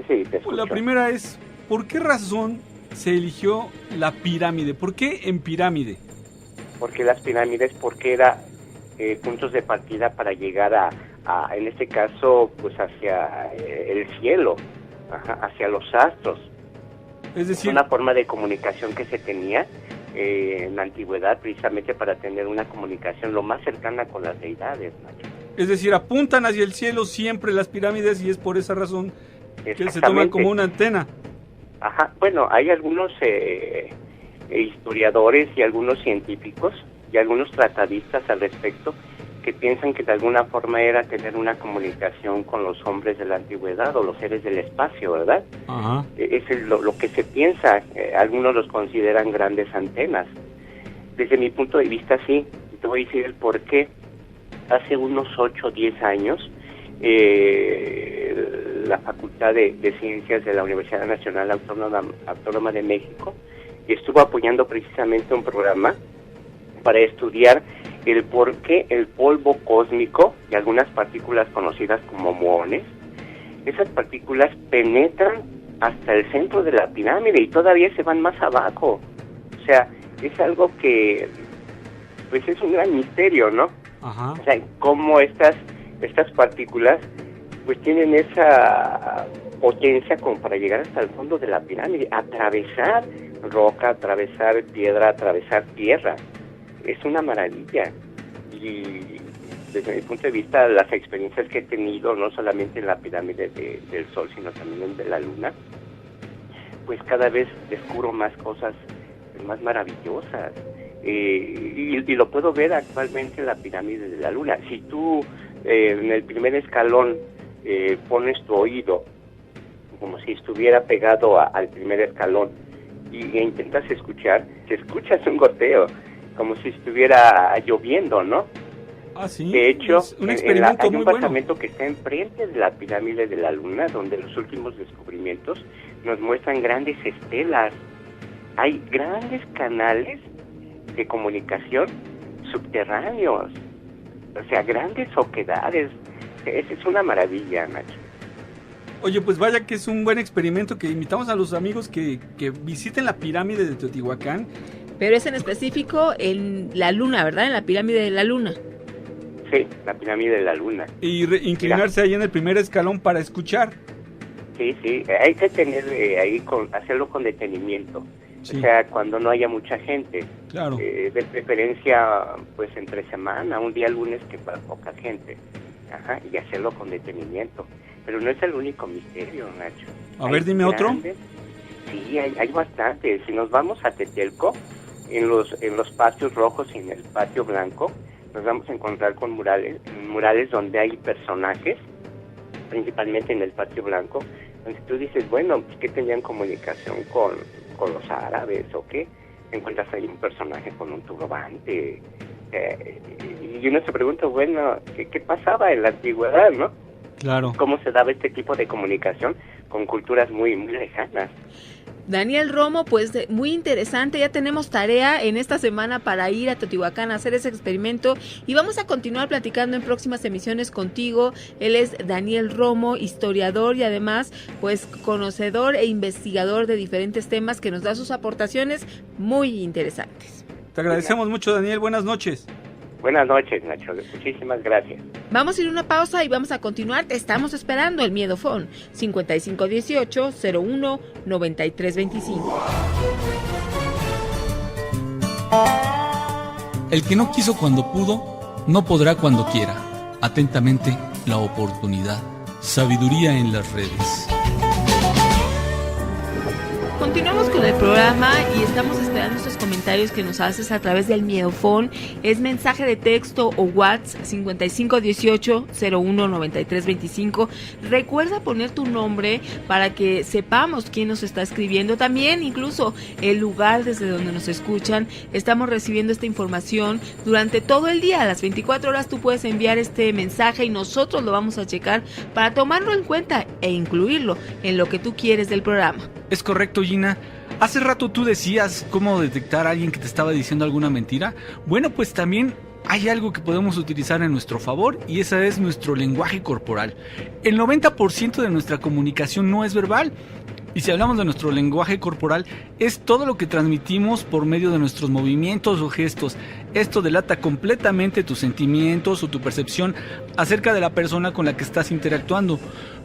Sí, te escucho. La primera es, ¿por qué razón se eligió la pirámide? ¿Por qué en pirámide? Porque las pirámides, porque era puntos de partida para llegar a en este caso, pues hacia el cielo, hacia los astros. Es decir, una forma de comunicación que se tenía en la antigüedad, precisamente para tener una comunicación lo más cercana con las deidades, Nacho. Es decir, apuntan hacia el cielo siempre las pirámides y es por esa razón que se toman como una antena. Bueno, hay algunos historiadores y algunos científicos y algunos tratadistas al respecto que piensan que de alguna forma era tener una comunicación con los hombres de la antigüedad o los seres del espacio, ¿verdad? Es lo que se piensa. Algunos los consideran grandes antenas. Desde mi punto de vista, sí. Te voy a decir el por qué. Hace unos 8 o 10 años, la Facultad de Ciencias de la Universidad Nacional Autónoma de México estuvo apoyando precisamente un programa para estudiar el por qué el polvo cósmico y algunas partículas conocidas como muones, esas partículas penetran hasta el centro de la pirámide y todavía se van más abajo. O sea, es algo que pues es un gran misterio, ¿no? O sea, cómo estas partículas pues tienen esa potencia como para llegar hasta el fondo de la pirámide, atravesar roca, atravesar piedra, atravesar tierra. Es una maravilla. Y desde mi punto de vista, las experiencias que he tenido, no solamente en la pirámide del Sol, sino también en de la Luna, pues cada vez descubro más cosas más maravillosas. Y lo puedo ver actualmente en la pirámide de la Luna. Si tú en el primer escalón pones tu oído como si estuviera pegado al primer escalón e intentas escuchar, te escuchas un goteo, como si estuviera lloviendo, ¿no? Sí. De hecho, hay un muy basamento que está enfrente de la pirámide de la Luna, donde los últimos descubrimientos nos muestran grandes estelas. Hay grandes canales de comunicación subterráneos, o sea, grandes oquedades. Es una maravilla, Nacho. Oye, pues vaya que es un buen experimento, que invitamos a los amigos que visiten la pirámide de Teotihuacán. Pero es en específico en la Luna, ¿verdad? En la pirámide de la Luna. Sí, la pirámide de la Luna. Y inclinarse ahí en el primer escalón para escuchar. Sí, hay que tener hacerlo con detenimiento. Sí. O sea, cuando no haya mucha gente. Claro. De preferencia, pues entre semana, un día lunes que para poca gente. Y hacerlo con detenimiento. Pero no es el único misterio, Nacho. A ver, dime otro. Sí, hay bastantes. Si nos vamos a Tetelco, en los patios rojos y en el patio blanco, nos vamos a encontrar con murales donde hay personajes, principalmente en el patio blanco, donde tú dices, bueno, pues ¿qué tenían comunicación con los árabes o qué? Encuentras ahí un personaje con un turbante, y uno se pregunta, bueno, ¿qué pasaba en la antigüedad, no? Claro. ¿Cómo se daba este tipo de comunicación con culturas muy, muy lejanas? Daniel Romo, pues muy interesante, ya tenemos tarea en esta semana para ir a Teotihuacán a hacer ese experimento y vamos a continuar platicando en próximas emisiones contigo. Él es Daniel Romo, historiador y además pues conocedor e investigador de diferentes temas que nos da sus aportaciones muy interesantes. Te agradecemos mucho, Daniel, buenas noches. Buenas noches, Nacho. Muchísimas gracias. Vamos a ir a una pausa y vamos a continuar. Te estamos esperando el Miedo Phone 5518-01-9325. El que no quiso cuando pudo, no podrá cuando quiera. Atentamente, la oportunidad. Sabiduría en las redes. Continuamos con el programa y estamos esperando estos comentarios que nos haces a través del Miedofón. Es mensaje de texto o WhatsApp 5518-019325. Recuerda poner tu nombre para que sepamos quién nos está escribiendo. También incluso el lugar desde donde nos escuchan. Estamos recibiendo esta información durante todo el día. A las 24 horas tú puedes enviar este mensaje y nosotros lo vamos a checar para tomarlo en cuenta e incluirlo en lo que tú quieres del programa. Es correcto, Gina. Hace rato tú decías cómo detectar a alguien que te estaba diciendo alguna mentira. Bueno, pues también hay algo que podemos utilizar en nuestro favor y esa es nuestro lenguaje corporal. El 90% de nuestra comunicación no es verbal. Y si hablamos de nuestro lenguaje corporal, es todo lo que transmitimos por medio de nuestros movimientos o gestos. Esto delata completamente tus sentimientos o tu percepción acerca de la persona con la que estás interactuando.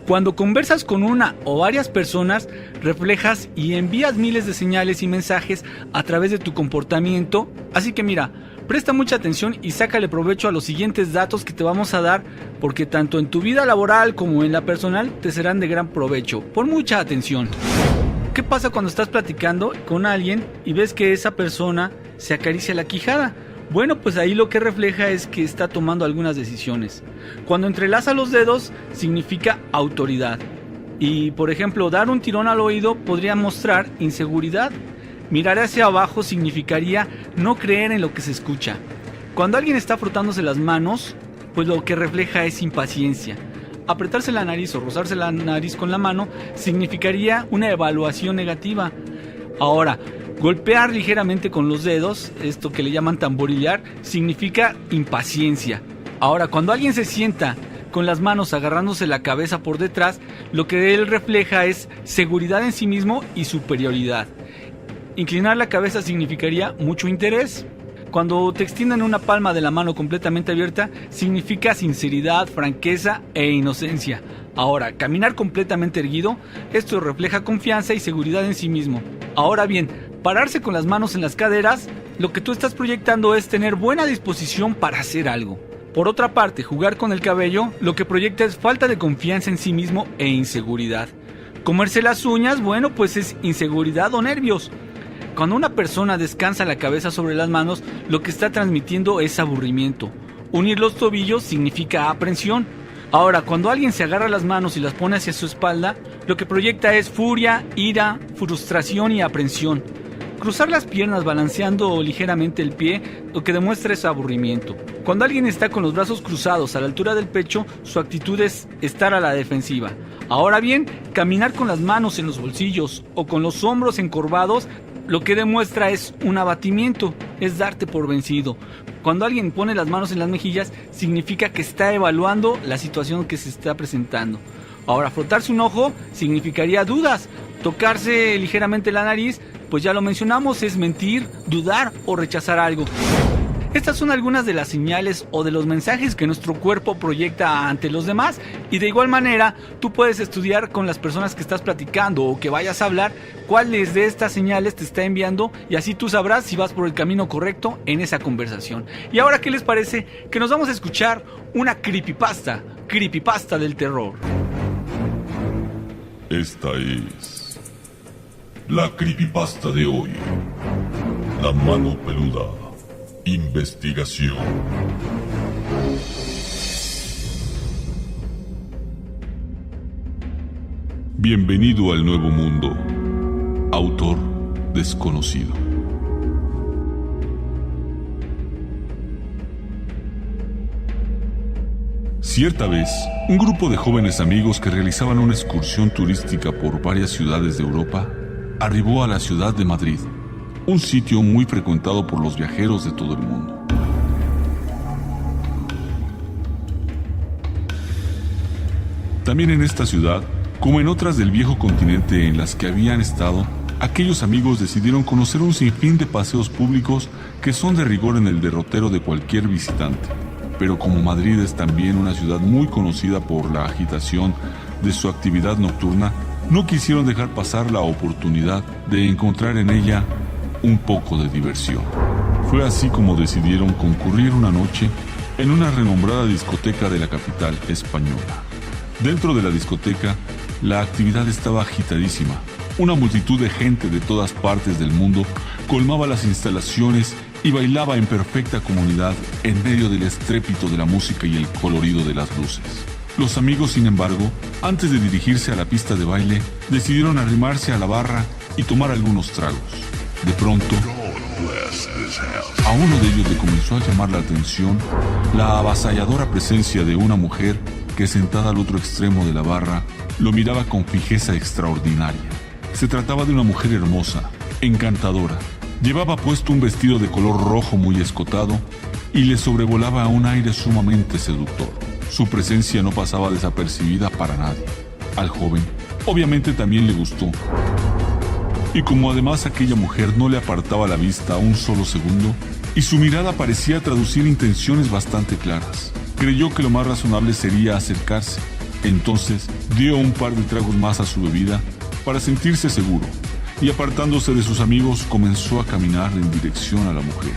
Cuando conversas con una o varias personas, reflejas y envías miles de señales y mensajes a través de tu comportamiento. Así que mira, presta mucha atención y sácale provecho a los siguientes datos que te vamos a dar, porque tanto en tu vida laboral como en la personal te serán de gran provecho. Pon mucha atención. ¿Qué pasa cuando estás platicando con alguien y ves que esa persona se acaricia la quijada? Bueno, pues ahí lo que refleja es que está tomando algunas decisiones. Cuando entrelaza los dedos, significa autoridad. Y, por ejemplo, dar un tirón al oído podría mostrar inseguridad. Mirar hacia abajo significaría no creer en lo que se escucha. Cuando alguien está frotándose las manos, pues lo que refleja es impaciencia. Apretarse la nariz o rozarse la nariz con la mano significaría una evaluación negativa. Ahora, golpear ligeramente con los dedos, esto que le llaman tamborilear, significa impaciencia. Ahora, cuando alguien se sienta con las manos agarrándose la cabeza por detrás, lo que él refleja es seguridad en sí mismo y superioridad. Inclinar la cabeza significaría mucho interés. Cuando te extienden una palma de la mano completamente abierta, significa sinceridad, franqueza e inocencia. Ahora, caminar completamente erguido, esto refleja confianza y seguridad en sí mismo. Ahora bien, pararse con las manos en las caderas, lo que tú estás proyectando es tener buena disposición para hacer algo. Por otra parte, jugar con el cabello, lo que proyecta es falta de confianza en sí mismo e inseguridad. Comerse las uñas, bueno, pues es inseguridad o nervios. Cuando una persona descansa la cabeza sobre las manos, lo que está transmitiendo es aburrimiento. Unir los tobillos significa aprensión. Ahora, cuando alguien se agarra las manos y las pone hacia su espalda, lo que proyecta es furia, ira, frustración y aprensión. Cruzar las piernas balanceando ligeramente el pie, lo que demuestra es aburrimiento. Cuando alguien está con los brazos cruzados a la altura del pecho, su actitud es estar a la defensiva. Ahora bien, caminar con las manos en los bolsillos o con los hombros encorvados, lo que demuestra es un abatimiento, es darte por vencido. Cuando alguien pone las manos en las mejillas, significa que está evaluando la situación que se está presentando. Ahora, frotarse un ojo significaría dudas. Tocarse ligeramente la nariz, pues ya lo mencionamos, es mentir, dudar o rechazar algo. Estas son algunas de las señales o de los mensajes que nuestro cuerpo proyecta ante los demás, y de igual manera tú puedes estudiar con las personas que estás platicando o que vayas a hablar cuáles de estas señales te está enviando, y así tú sabrás si vas por el camino correcto en esa conversación. Y ahora, ¿qué les parece que nos vamos a escuchar una creepypasta del terror? Esta es la creepypasta de hoy. La mano peluda. Investigación. Bienvenido al nuevo mundo. Autor desconocido. Cierta vez, un grupo de jóvenes amigos que realizaban una excursión turística por varias ciudades de Europa arribó a la ciudad de Madrid, un sitio muy frecuentado por los viajeros de todo el mundo. También en esta ciudad, como en otras del viejo continente en las que habían estado, aquellos amigos decidieron conocer un sinfín de paseos públicos que son de rigor en el derrotero de cualquier visitante. Pero como Madrid es también una ciudad muy conocida por la agitación de su actividad nocturna, no quisieron dejar pasar la oportunidad de encontrar en ella un poco de diversión. Fue así como decidieron concurrir una noche en una renombrada discoteca de la capital española. Dentro de la discoteca, la actividad estaba agitadísima. Una multitud de gente de todas partes del mundo colmaba las instalaciones y bailaba en perfecta comunidad en medio del estrépito de la música y el colorido de las luces. Los amigos, sin embargo, antes de dirigirse a la pista de baile, decidieron arrimarse a la barra y tomar algunos tragos. De pronto, a uno de ellos le comenzó a llamar la atención la avasalladora presencia de una mujer que, sentada al otro extremo de la barra, lo miraba con fijeza extraordinaria. Se trataba de una mujer hermosa, encantadora. Llevaba puesto un vestido de color rojo muy escotado y le sobrevolaba un aire sumamente seductor. Su presencia no pasaba desapercibida para nadie. Al joven, obviamente, también le gustó. Y como además aquella mujer no le apartaba la vista un solo segundo, y su mirada parecía traducir intenciones bastante claras, creyó que lo más razonable sería acercarse. Entonces dio un par de tragos más a su bebida para sentirse seguro, y apartándose de sus amigos comenzó a caminar en dirección a la mujer.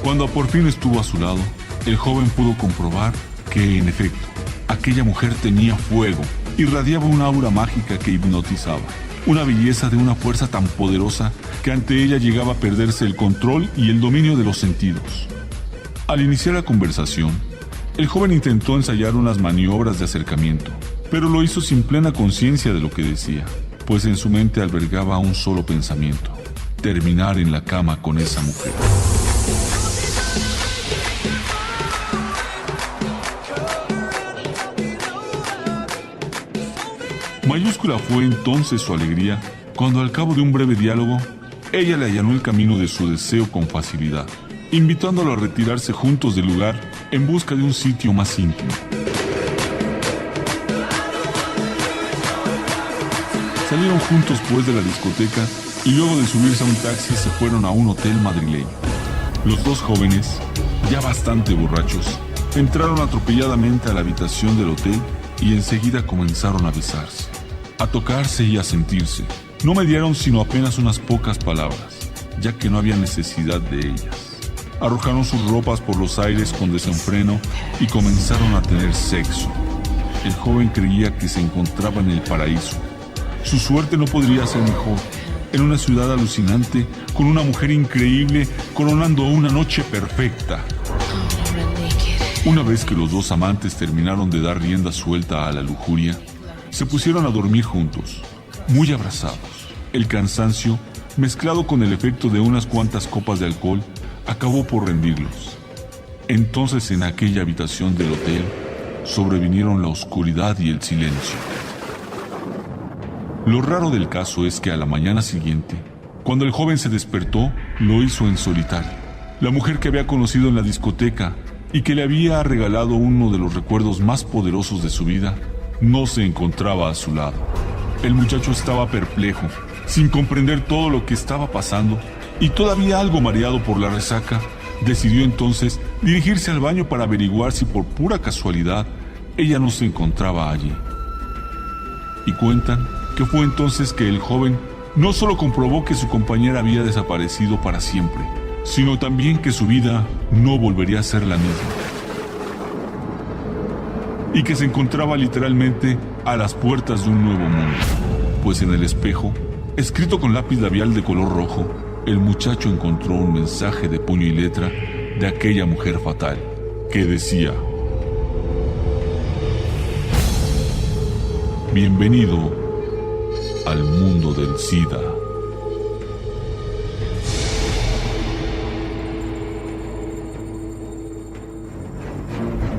Cuando por fin estuvo a su lado, el joven pudo comprobar que, en efecto, aquella mujer tenía fuego, irradiaba una aura mágica que hipnotizaba, una belleza de una fuerza tan poderosa que ante ella llegaba a perderse el control y el dominio de los sentidos. Al iniciar la conversación, el joven intentó ensayar unas maniobras de acercamiento, pero lo hizo sin plena conciencia de lo que decía, pues en su mente albergaba un solo pensamiento: terminar en la cama con esa mujer. Mayúscula fue entonces su alegría cuando, al cabo de un breve diálogo, ella le allanó el camino de su deseo con facilidad, invitándolo a retirarse juntos del lugar en busca de un sitio más íntimo. Salieron juntos pues de la discoteca y luego de subirse a un taxi se fueron a un hotel madrileño. Los dos jóvenes, ya bastante borrachos, entraron atropelladamente a la habitación del hotel y enseguida comenzaron a besarse, a tocarse y a sentirse. No mediaron sino apenas unas pocas palabras, ya que no había necesidad de ellas. Arrojaron sus ropas por los aires con desenfreno y comenzaron a tener sexo. El joven creía que se encontraba en el paraíso. Su suerte no podría ser mejor. En una ciudad alucinante, con una mujer increíble, coronando una noche perfecta. Una vez que los dos amantes terminaron de dar rienda suelta a la lujuria, se pusieron a dormir juntos, muy abrazados. El cansancio, mezclado con el efecto de unas cuantas copas de alcohol, acabó por rendirlos. Entonces, en aquella habitación del hotel, sobrevinieron la oscuridad y el silencio. Lo raro del caso es que a la mañana siguiente, cuando el joven se despertó, lo hizo en solitario. La mujer que había conocido en la discoteca y que le había regalado uno de los recuerdos más poderosos de su vida, no se encontraba a su lado. El muchacho estaba perplejo, sin comprender todo lo que estaba pasando, y todavía algo mareado por la resaca, decidió entonces dirigirse al baño para averiguar si por pura casualidad ella no se encontraba allí. Y cuentan que fue entonces que el joven no solo comprobó que su compañera había desaparecido para siempre, sino también que su vida no volvería a ser la misma. Y que se encontraba literalmente a las puertas de un nuevo mundo, pues en el espejo, escrito con lápiz labial de color rojo, el muchacho encontró un mensaje de puño y letra de aquella mujer fatal, que decía: bienvenido al mundo del SIDA.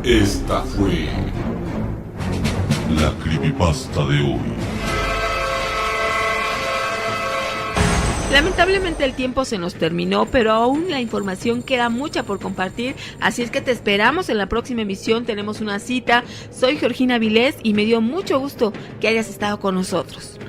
Esta fue la creepypasta de hoy. Lamentablemente el tiempo se nos terminó, pero aún la información queda mucha por compartir, así es que te esperamos en la próxima emisión. Tenemos una cita. Soy Georgina Avilés y me dio mucho gusto que hayas estado con nosotros.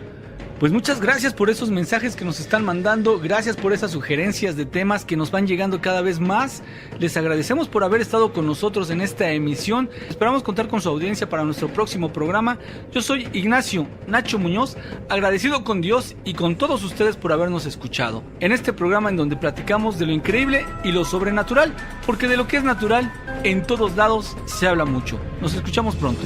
Pues muchas gracias por esos mensajes que nos están mandando, gracias por esas sugerencias de temas que nos van llegando cada vez más. Les agradecemos por haber estado con nosotros en esta emisión. Esperamos contar con su audiencia para nuestro próximo programa. Yo soy Ignacio Nacho Muñoz, agradecido con Dios y con todos ustedes por habernos escuchado en este programa en donde platicamos de lo increíble y lo sobrenatural, porque de lo que es natural en todos lados se habla mucho. Nos escuchamos pronto.